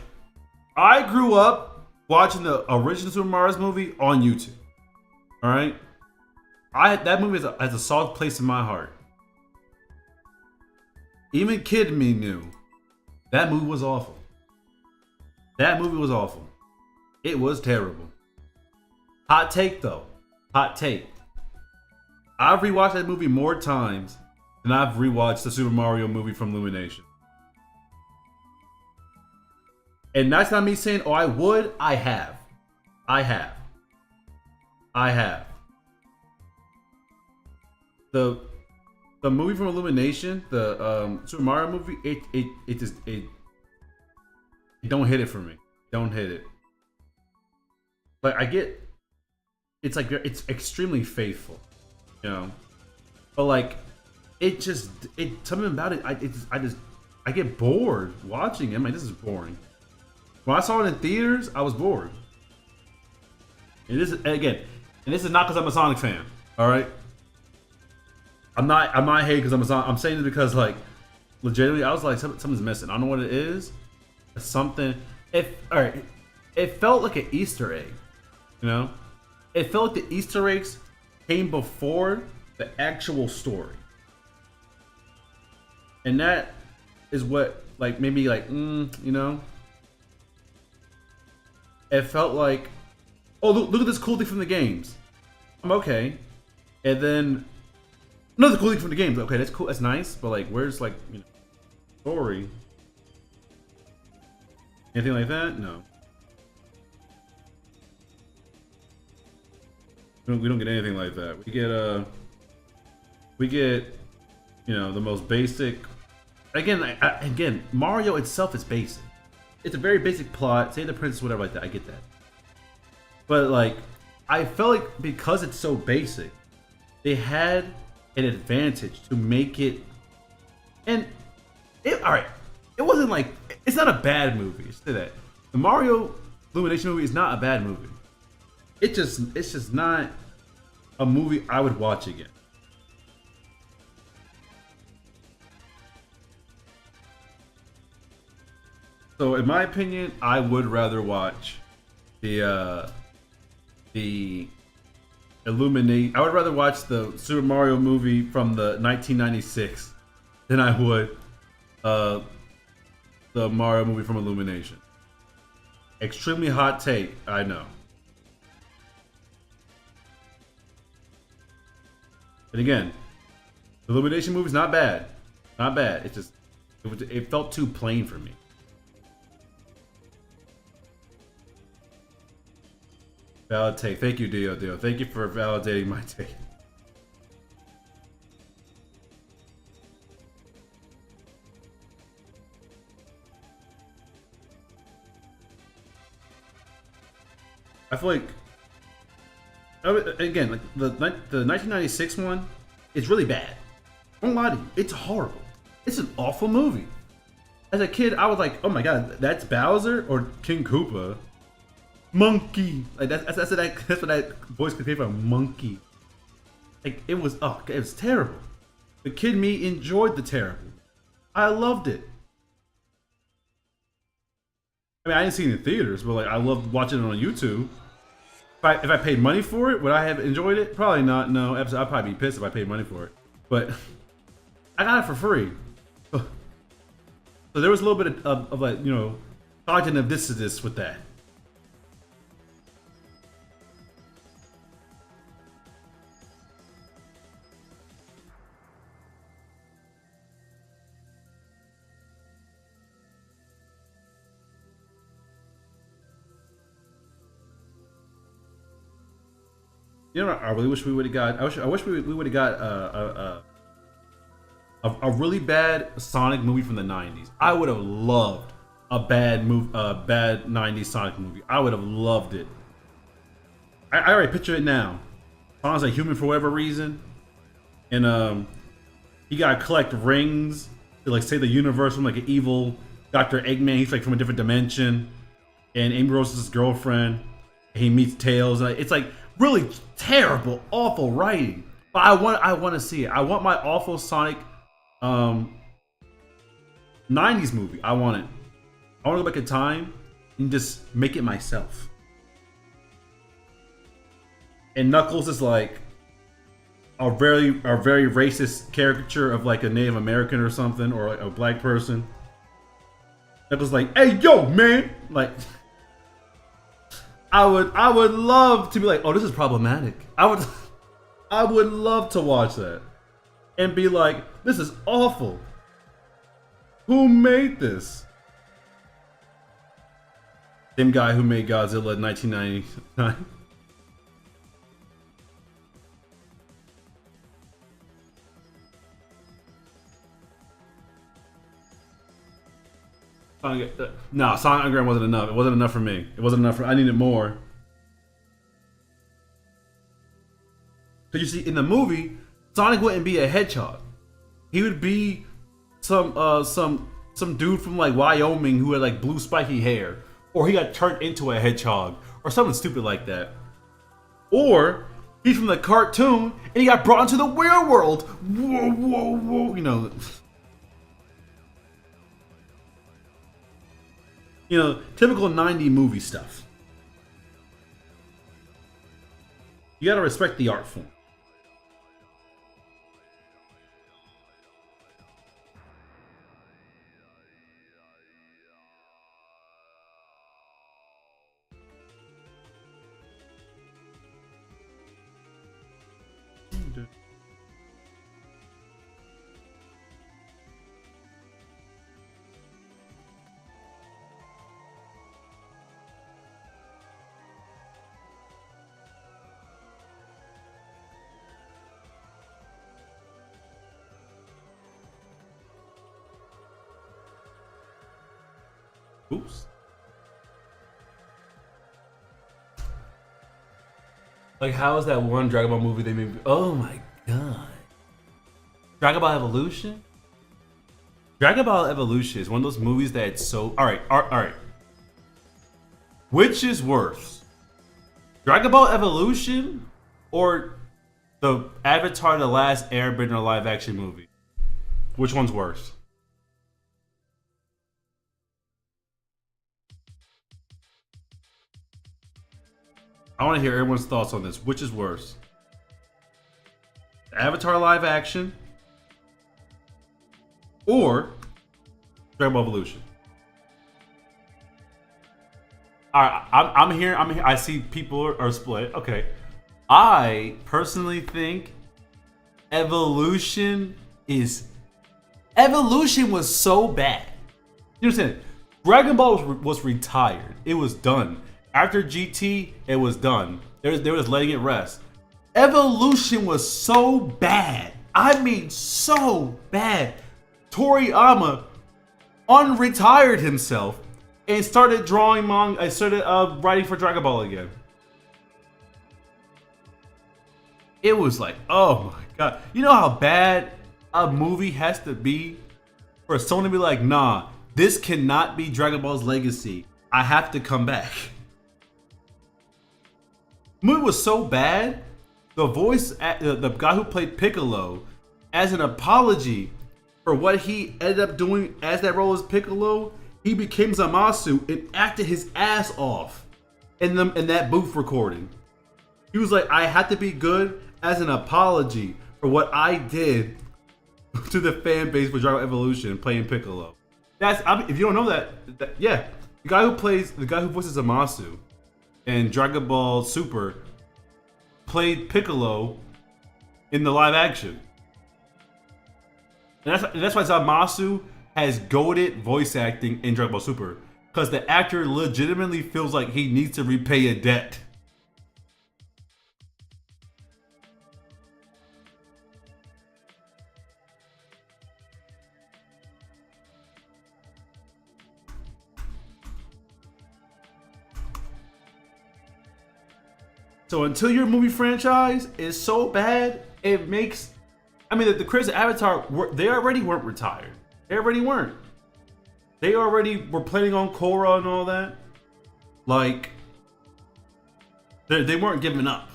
I grew up watching the original Super Mario movie on YouTube. All right, that movie has a soft place in my heart. Even kid me knew that movie was awful. That movie was awful. It was terrible. Hot take though. Hot take. I've rewatched that movie more times than I've rewatched the Super Mario movie from Illumination. And that's not me saying, oh, I would. I have. I have. I have. The movie from Illumination, the Super Mario movie, it don't hit it for me. Don't hit it. But I get, it's like it's extremely faithful, you know. But like, something about it. I get bored watching it. I'm like, this is boring. When I saw it in theaters, I was bored. And this is not because I'm a Sonic fan. All right. I'm not hating because I'm a Sonic. I'm saying it because like, legitimately, I was like, something's missing. I don't know what it is. Something. It felt like an Easter egg. You know, it felt like the Easter eggs came before the actual story, and that is what like maybe like you know. it felt like, oh, look at this cool thing from the games. I'm okay. And then another cool thing from the games. Okay, that's cool. That's nice. But like, where's like, story? Anything like that? No. We don't get anything like that. We get, the most basic. Again, Mario itself is basic. It's a very basic plot. Save the princess, whatever like that. I get that. But like, I felt like because it's so basic, they had an advantage to make it. And all right, it wasn't like it's not a bad movie. Just say that the Mario Illumination movie is not a bad movie. It's just not a movie I would watch again. So in my opinion, I would rather watch the Illuminate. I would rather watch the Super Mario movie from the 1996 than I would the Mario movie from Illumination. Extremely hot take, I know. And again, the Illumination movie's not bad. Not bad. It felt too plain for me. Valid take. Thank you, Dio. Thank you for validating my take. I feel like, again, like the 1996 one is really bad. Don't lie to you, it's horrible. It's an awful movie. As a kid, I was like, oh my god, that's Bowser or King Koopa. Monkey. Like that's what that voice could be from. Monkey. Like it was terrible. The kid me enjoyed the terrible. I loved it. I mean, I didn't see it in theaters, but like I loved watching it on YouTube. If I paid money for it, would I have enjoyed it? Probably not. No, I'd probably be pissed if I paid money for it. But I got it for free. So there was a little bit of like, cognitive dissonance with that. I really wish we would have got. I wish we would have got a really bad Sonic movie from the '90s. I would have loved a bad '90s Sonic movie. I would have loved it. I already picture it now. Sonic's a human for whatever reason, and he gotta collect rings to like save the universe from like an evil Dr. Eggman. He's like from a different dimension, and Amy Rose is his girlfriend. He meets Tails, and it's like really terrible, awful writing. But I want to see it. I want my awful Sonic 90s movie. I want it. I want to go back in time and just make it myself. And Knuckles is like a very racist caricature of like a Native American or something, or like a black person. Knuckles like, hey yo man, like I would love to be like, oh, this is problematic. I would love to watch that and be like, this is awful. Who made this? Same guy who made Godzilla in 1999. No, Sonic Underground wasn't enough. It wasn't enough for me. It wasn't enough for. I needed more. Cause you see, in the movie, Sonic wouldn't be a hedgehog. He would be some dude from like Wyoming who had like blue spiky hair, or he got turned into a hedgehog, or something stupid like that. Or he's from the cartoon and he got brought into the real world. Whoa, whoa, whoa! Typical 90 movie stuff. You gotta respect the art form. Oops. Like, how is that one Dragon Ball movie they made? Oh my god. Dragon Ball Evolution? Dragon Ball Evolution is one of those movies that it's so. Alright. Which is worse? Dragon Ball Evolution or the Avatar The Last Airbender live action movie? Which one's worse? I want to hear everyone's thoughts on this. Which is worse? Avatar live action or Dragon Ball Evolution? All right, I'm here. I see people are split. Okay, I personally think Evolution was so bad. You understand? Dragon Ball was retired. It was done. After GT, it was done. They was letting it rest. Evolution was so bad. I mean, so bad. Toriyama unretired himself and started drawing manga. I started writing for Dragon Ball again. It was like, oh my god. You know how bad a movie has to be for someone to be like, nah, this cannot be Dragon Ball's legacy. I have to come back. The movie was so bad, the guy who played Piccolo, as an apology for what he ended up doing as that role as Piccolo, he became Zamasu and acted his ass off in that booth recording. He was like, I had to be good as an apology for what I did to the fan base for Dragon Ball Evolution playing Piccolo. If you don't know that, yeah, the guy who voices Zamasu in Dragon Ball Super played Piccolo in the live action. And that's why Zamasu has goated voice acting in Dragon Ball Super. Because the actor legitimately feels like he needs to repay a debt. So until your movie franchise is so bad, it makes... I mean, the creators of Avatar, they already weren't retired. They already weren't. They already were planning on Korra and all that. Like, they weren't giving up.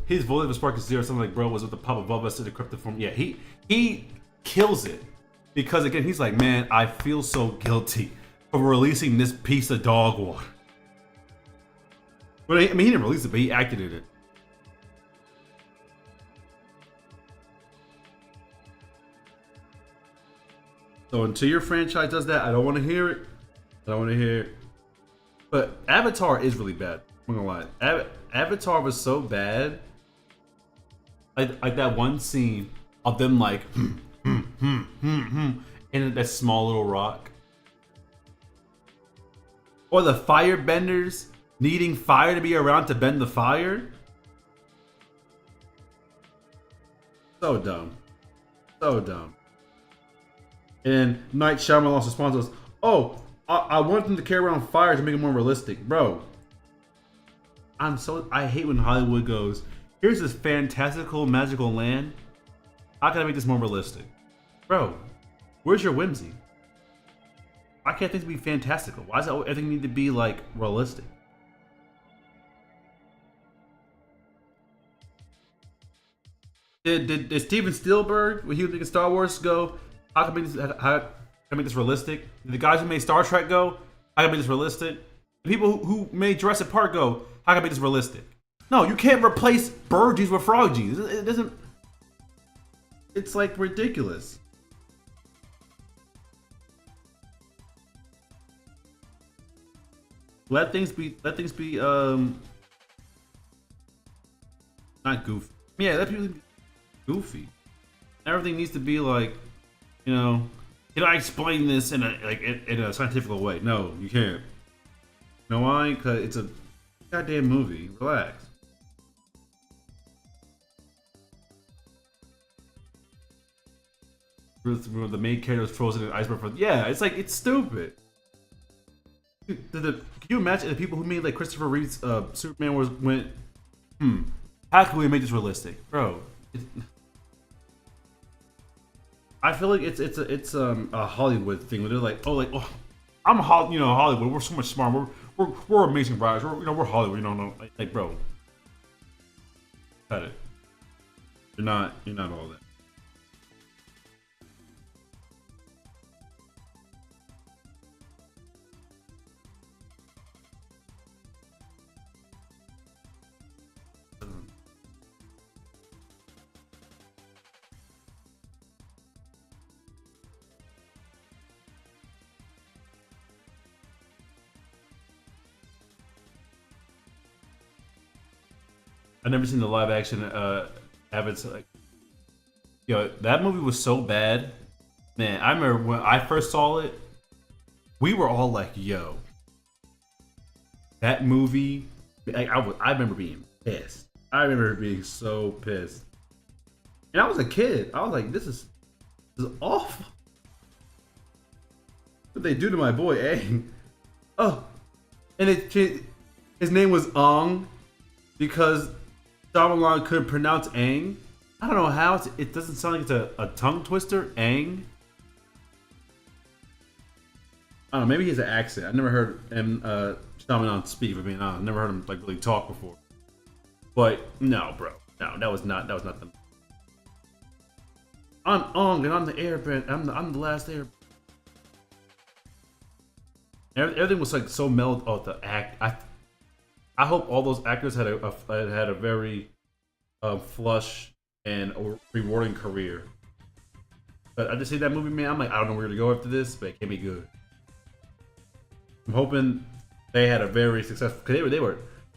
His voice of Spark is Zero, something like, bro, was with the Papa Bubba to the cryptoform. Yeah, he kills it. Because again, he's like, man, I feel so guilty for releasing this piece of dog water. But I mean, he didn't release it, but he acted in it. So until your franchise does that, I don't want to hear it. I don't want to hear it. But Avatar is really bad. I'm not gonna lie. Avatar was so bad. Like that one scene of them like, in that small little rock. Or the firebenders needing fire to be around to bend the fire. So dumb. So dumb. And Night Shyamalan's response was, oh, I want them to carry around fire to make it more realistic. Bro, I hate when Hollywood goes, here's this fantastical, magical land. How can I make this more realistic? Bro, where's your whimsy? Why can't things be fantastical? Why does everything need to be, like, realistic? Did Steven Spielberg, when he was making Star Wars, go, how can I make this realistic? Did the guys who made Star Trek go, how can I make this realistic? The people who made Jurassic Park go, how can I make this realistic? No, you can't replace Burgies with Froggies. It doesn't. It's like ridiculous. Let things be not goofy. Yeah, let people be goofy. Everything needs to be like, can I explain this in a scientific way? No, you can't. You know why? Because it's a goddamn movie. Relax. The main character was frozen in an iceberg. Yeah, it's like, it's stupid. Can you imagine the people who made like Christopher Reeve's Superman went, how can we make this realistic, bro? I feel like it's a Hollywood thing where they're like, oh, I'm Hollywood. We're so much smarter. We're amazing writers. We're Hollywood. Like bro, cut it. You're not all that. I've never seen the live action Abbott's like that movie was so bad. Man, I remember when I first saw it, we were all like, yo, that movie I remember being pissed. I remember being so pissed. And I was a kid. I was like, this is awful. What they do to my boy Aang. Oh. And his name was Ong because Shyamalan couldn't pronounce Aang. I don't know how it doesn't sound like it's a tongue twister. Aang. I don't know. Maybe he has an accent. I never heard him Shyamalan speak. For being honest, I never heard him like really talk before. But no, bro, no, that was not the. I'm Ong and I'm the airbender. I'm the last air. Everything was like so mellowed. Oh, the act. I hope all those actors had a very flush and rewarding career. But I just see that movie, man. I'm like, I don't know where to go after this, but it can be good. I'm hoping they had a very successful. Cause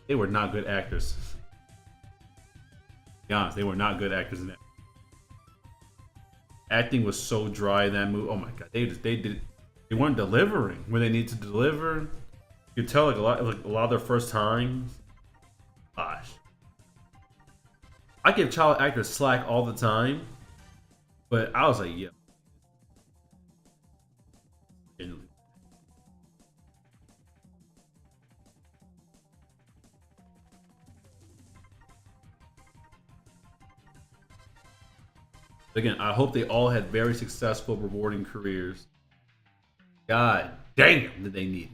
they were not good actors. To be honest, they were not good actors in that. Acting was so dry in that movie. Oh my god, they weren't delivering when they needed to deliver. You could tell like a lot of their first times. Gosh, I give child actors slack all the time, but I was like, yeah. Again, I hope they all had very successful, rewarding careers. God damn, did they need it?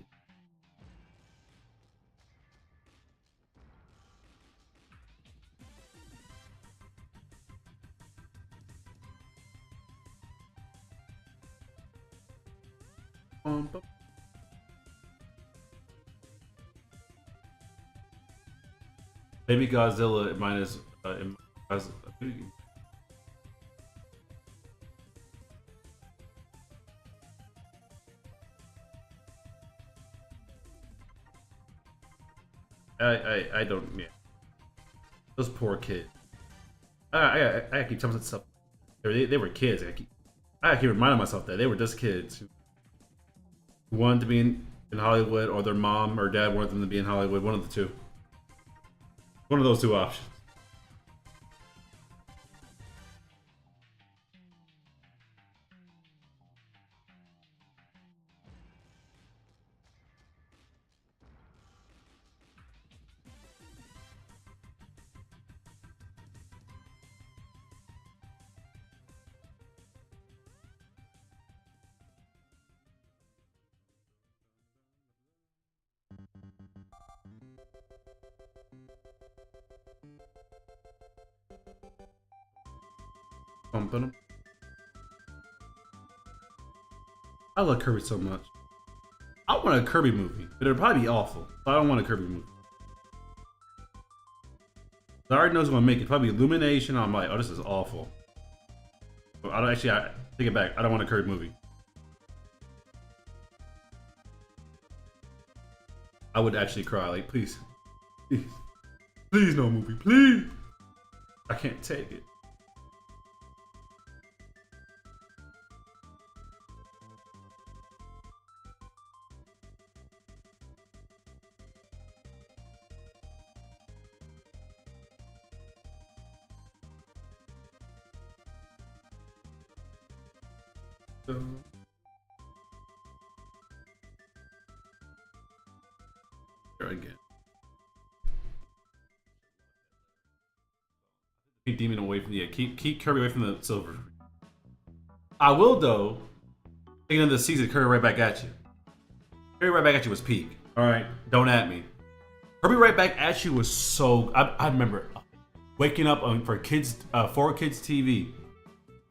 Maybe Godzilla minus. I don't. Yeah. Those poor kids. I keep telling myself they were kids. I keep reminding myself that they were just kids who wanted to be in Hollywood, or their mom or dad wanted them to be in Hollywood. One of the two. One of those two options. I love Kirby so much. I want a Kirby movie, but it'll probably be awful. I don't want a Kirby movie. I already know who's gonna make it. Probably Illumination. I'm like, oh, this is awful. But I don't actually. I take it back. I don't want a Kirby movie. I would actually cry. Like, please, please, no movie, please. I can't take it. again. Keep Demon away from keep Kirby away from the silver. I will though. Thinking of the season, Kirby right back at you. Kirby right back at you was peak. All right, don't at me. Kirby right back at you was so. I remember waking up for kids, 4Kids TV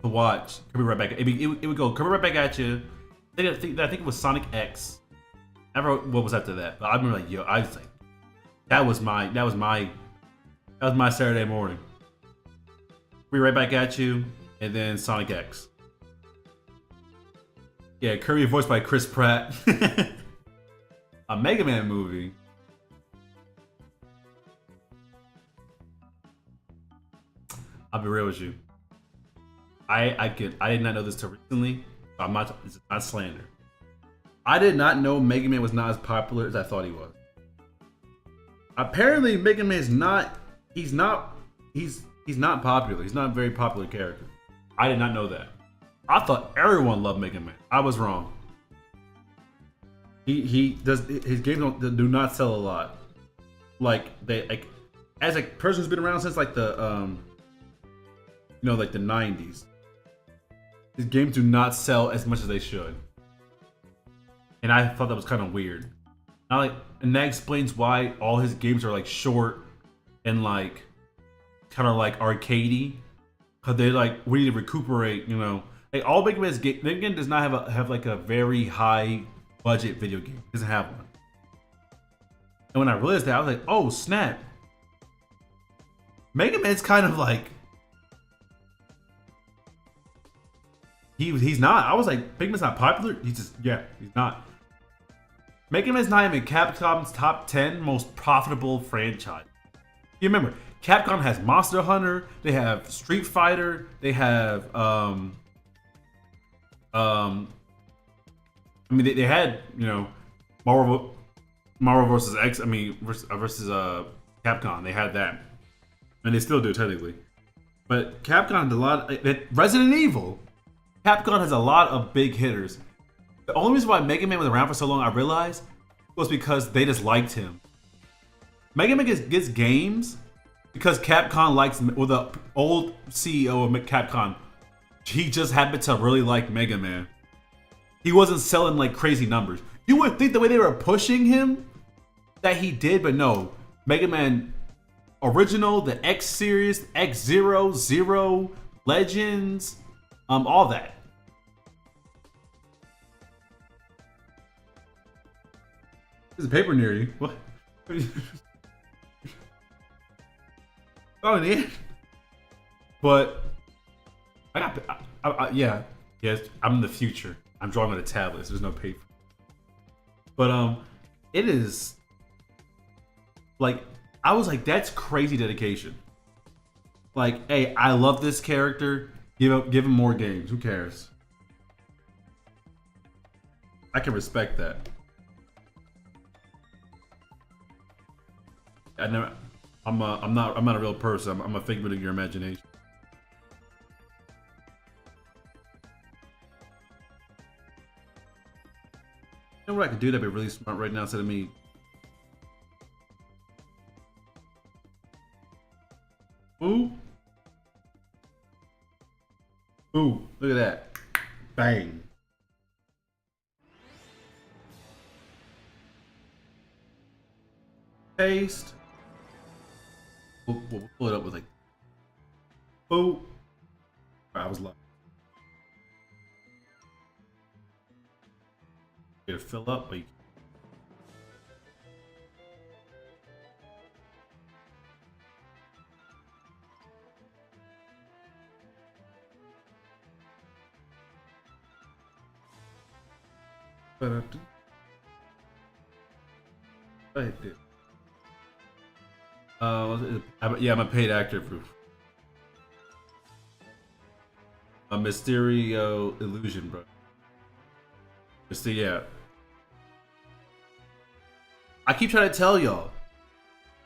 to watch Kirby right back. It would go Kirby right back at you. I think it was Sonic X. I never what was after that, but I remember like I was like, that was my Saturday morning. Kirby right back at you, and then Sonic X. Yeah, Kirby voiced by Chris Pratt. A Mega Man movie. I'll be real with you. I did not know this till recently. It's not slander. I did not know Mega Man was not as popular as I thought he was. Apparently, Mega Man is not. He's not popular. He's not a very popular character. I did not know that. I thought everyone loved Mega Man. I was wrong. He does his games do not sell a lot. As a person who's been around since like the like the 90s. His games do not sell as much as they should. And I thought that was kind of weird. And that explains why all his games are like short and like kind of like arcadey. Cause they like we need to recuperate, Like all Mega Man's Mega Man does not have like a very high budget video game. It doesn't have one. And when I realized that, I was like, oh snap. Mega Man's kind of like he's not. I was like, Mega Man's not popular. He's not. Mega Man's not even Capcom's top 10 most profitable franchise. You remember, Capcom has Monster Hunter, they have Street Fighter, they have they had Marvel versus versus Capcom. They had that, and they still do technically. But Capcom has a lot. Resident Evil. Capcom has a lot of big hitters. The only reason why Mega Man was around for so long, I realized, was because they just liked him. Mega Man gets games because Capcom likes. Well, the old CEO of Capcom, he just happened to really like Mega Man. He wasn't selling like crazy numbers. You would think the way they were pushing him that he did, but no. Mega Man Original, the X series, X-Zero, Zero, Legends, all that. There's a paper near you. What? Oh, yeah. But yes, I'm in the future. I'm drawing on a tablet, so there's no paper. But it is like I was like, that's crazy dedication. Like, hey, I love this character. Give him more games. Who cares? I can respect that. I'm not a real person. I'm a figment of your imagination. You know what I could do that'd be really smart right now instead of me. Ooh. Ooh, look at that. Bang. Paste. We'll pull it up with like. Boop. I was lucky. Get it fill up, but you yeah, I'm a paid actor for a Mysterio illusion, bro. Yeah. I keep trying to tell y'all,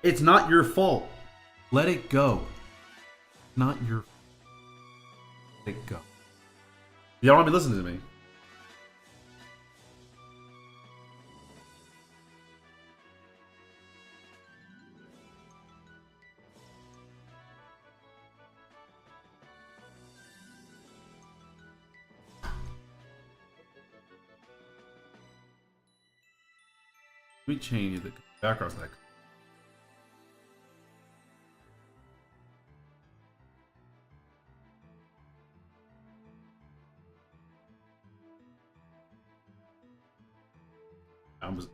it's not your fault. Let it go. Not your fault. Let it go. Y'all want to be listening to me? Let me change the background's like. I was.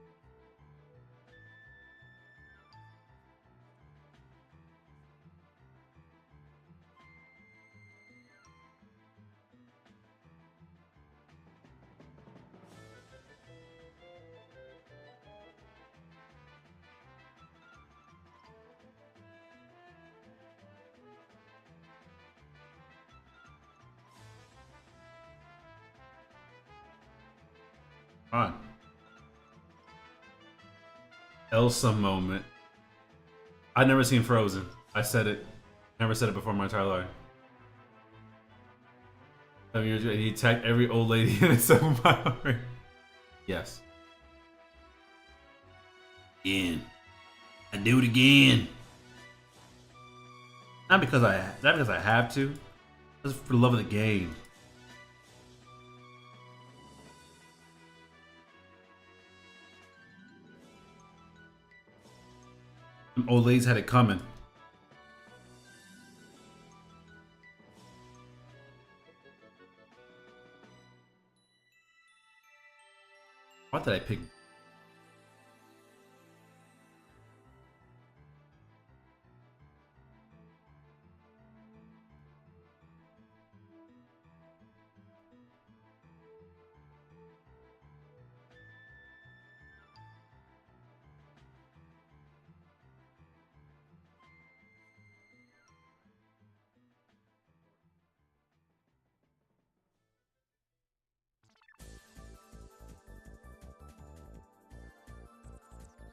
On. Elsa moment. I'd never seen Frozen. I said it. Never said it before in my entire life. 7 years ago, he attacked every old lady in a 7-mile race. Yes. Again. I do it again. Not because I have to. Just for the love of the game. Them old ladies had it coming. Why did I pick?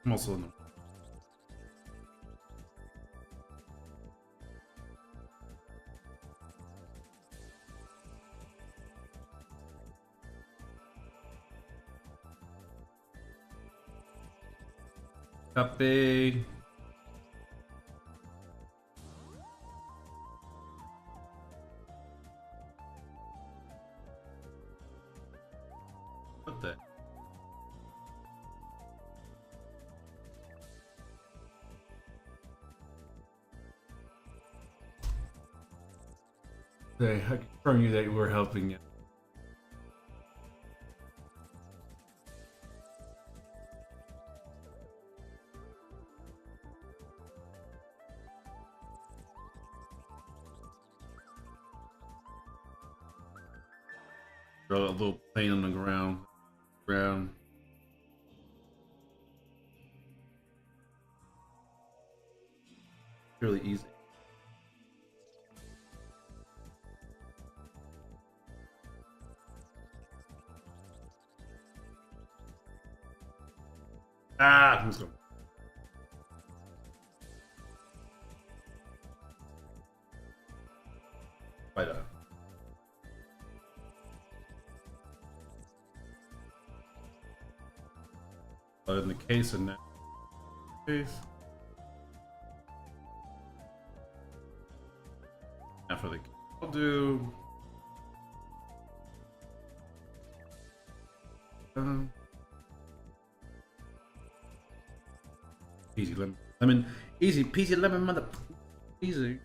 I'm also in the copy. What the? Okay, I confirm you that you were helping it. Throw a little plane on the ground. Really easy. Ah, let's go. Right up. But in the case of that case, now for the I'll do. Easy lemon, easy peasy lemon mother, easy.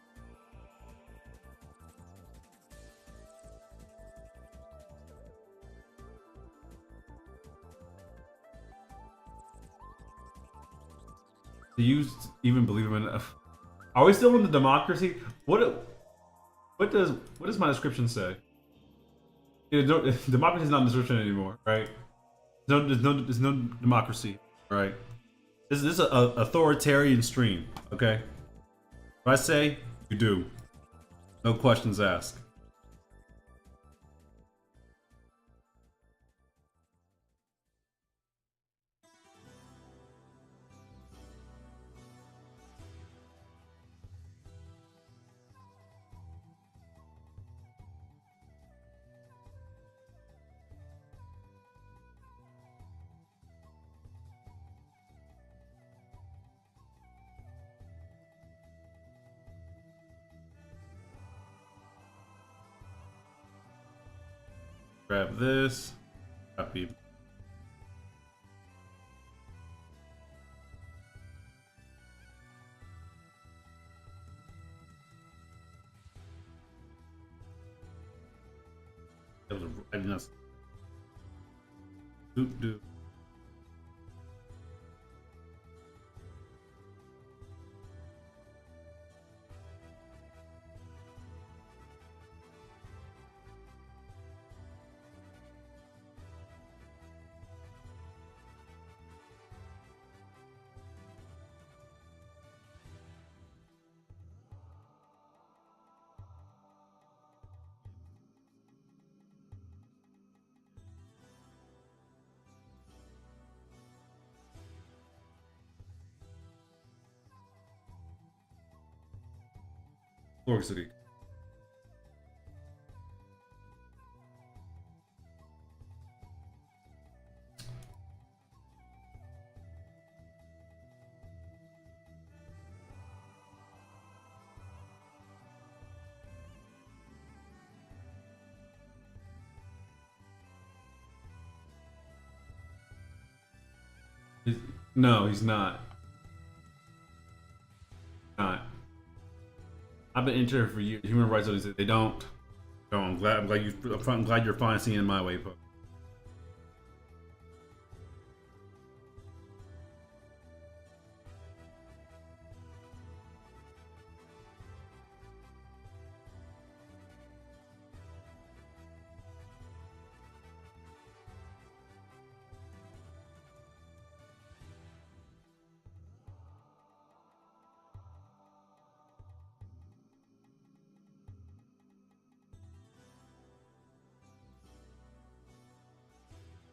Do you even believe him enough? Are we still in the democracy? What does my description say? Democracy is not a description anymore, right? There's no democracy, right? This is an authoritarian stream, okay? What I say, you do. No questions asked. Grab this. Copy. I did not. Do. York City. No, he's not. Not. I've been interning for years. Human rights organizations, they don't. Oh, I'm glad you're finally seeing it my way, Poe.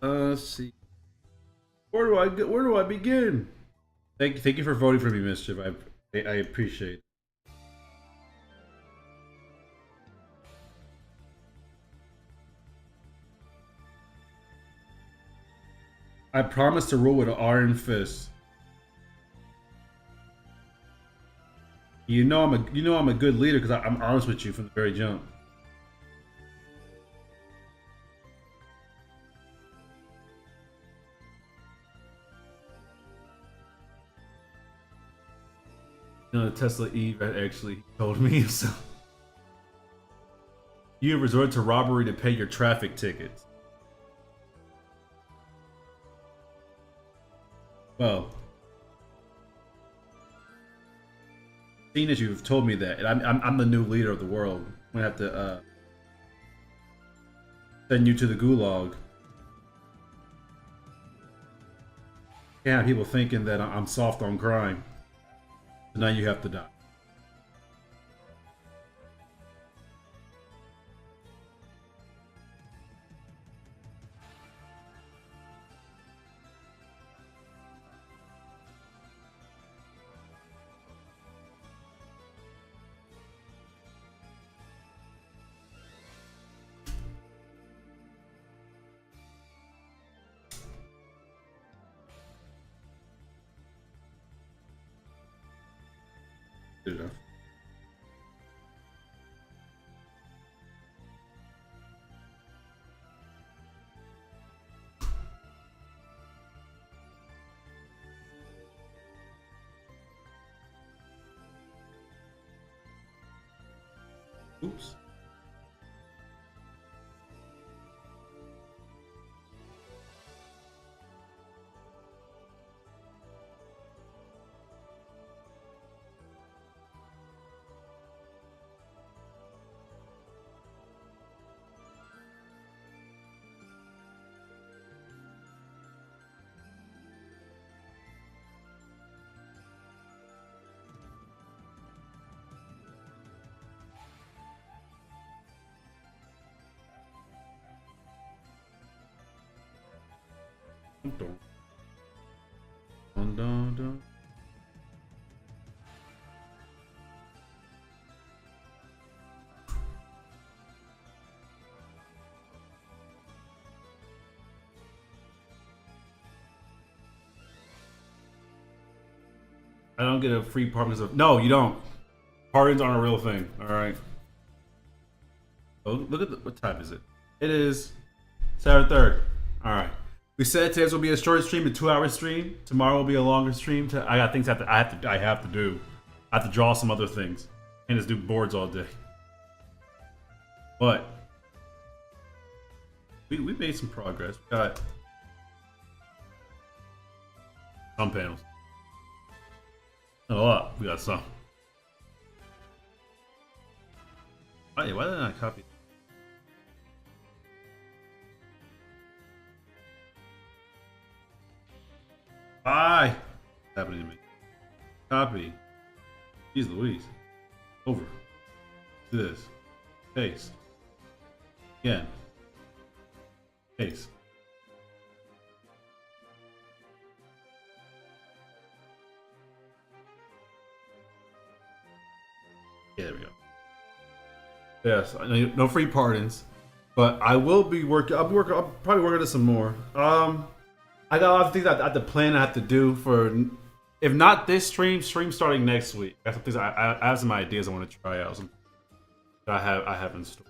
Let's see. Where do I begin? Thank you for voting for me, Mischief. I appreciate it. I promise to rule with an iron fist. You know I'm a good leader because I'm honest with you from the very jump. You know, Tesla Eve actually told me so. You have resorted to robbery to pay your traffic tickets. Well, seeing as you've told me that, and I'm the new leader of the world, I'm gonna have to send you to the gulag. Can't have people thinking that I'm soft on crime. So now you have to die. Good enough. Oops. Dun, dun, dun. I don't get a free pardon of no, you don't. Pardons aren't a real thing. All right. Oh, look at what time is it? It is Saturday 3rd. All right. We said today's will be a short stream, a 2-hour stream. Tomorrow will be a longer stream. I got things I have to do. I have to draw some other things. Can't just do boards all day. But we made some progress. We got some panels. Not a lot. We got some. Why didn't I copy? Why? What's happening to me? Copy. Jeez Louise. Over. Do this. Paste. Again. Paste. Yeah, there we go. Yes, no free pardons, but I will be working. I'll probably working on this some more. I got a lot of things I have to plan. I have to do for, if not this stream starting next week. I have some things. I have some ideas I want to try out. Some that I have in store.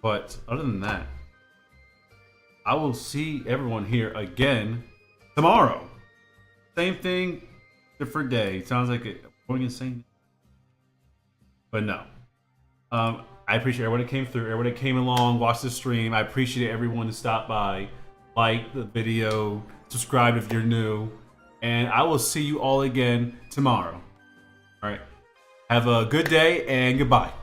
But other than that, I will see everyone here again tomorrow. Same thing, different day. Sounds like it going insane. But no. I appreciate everyone that came through, everyone that came along, watched the stream. I appreciate everyone that stopped by, like the video, subscribe if you're new, and I will see you all again tomorrow. All right. Have a good day and goodbye.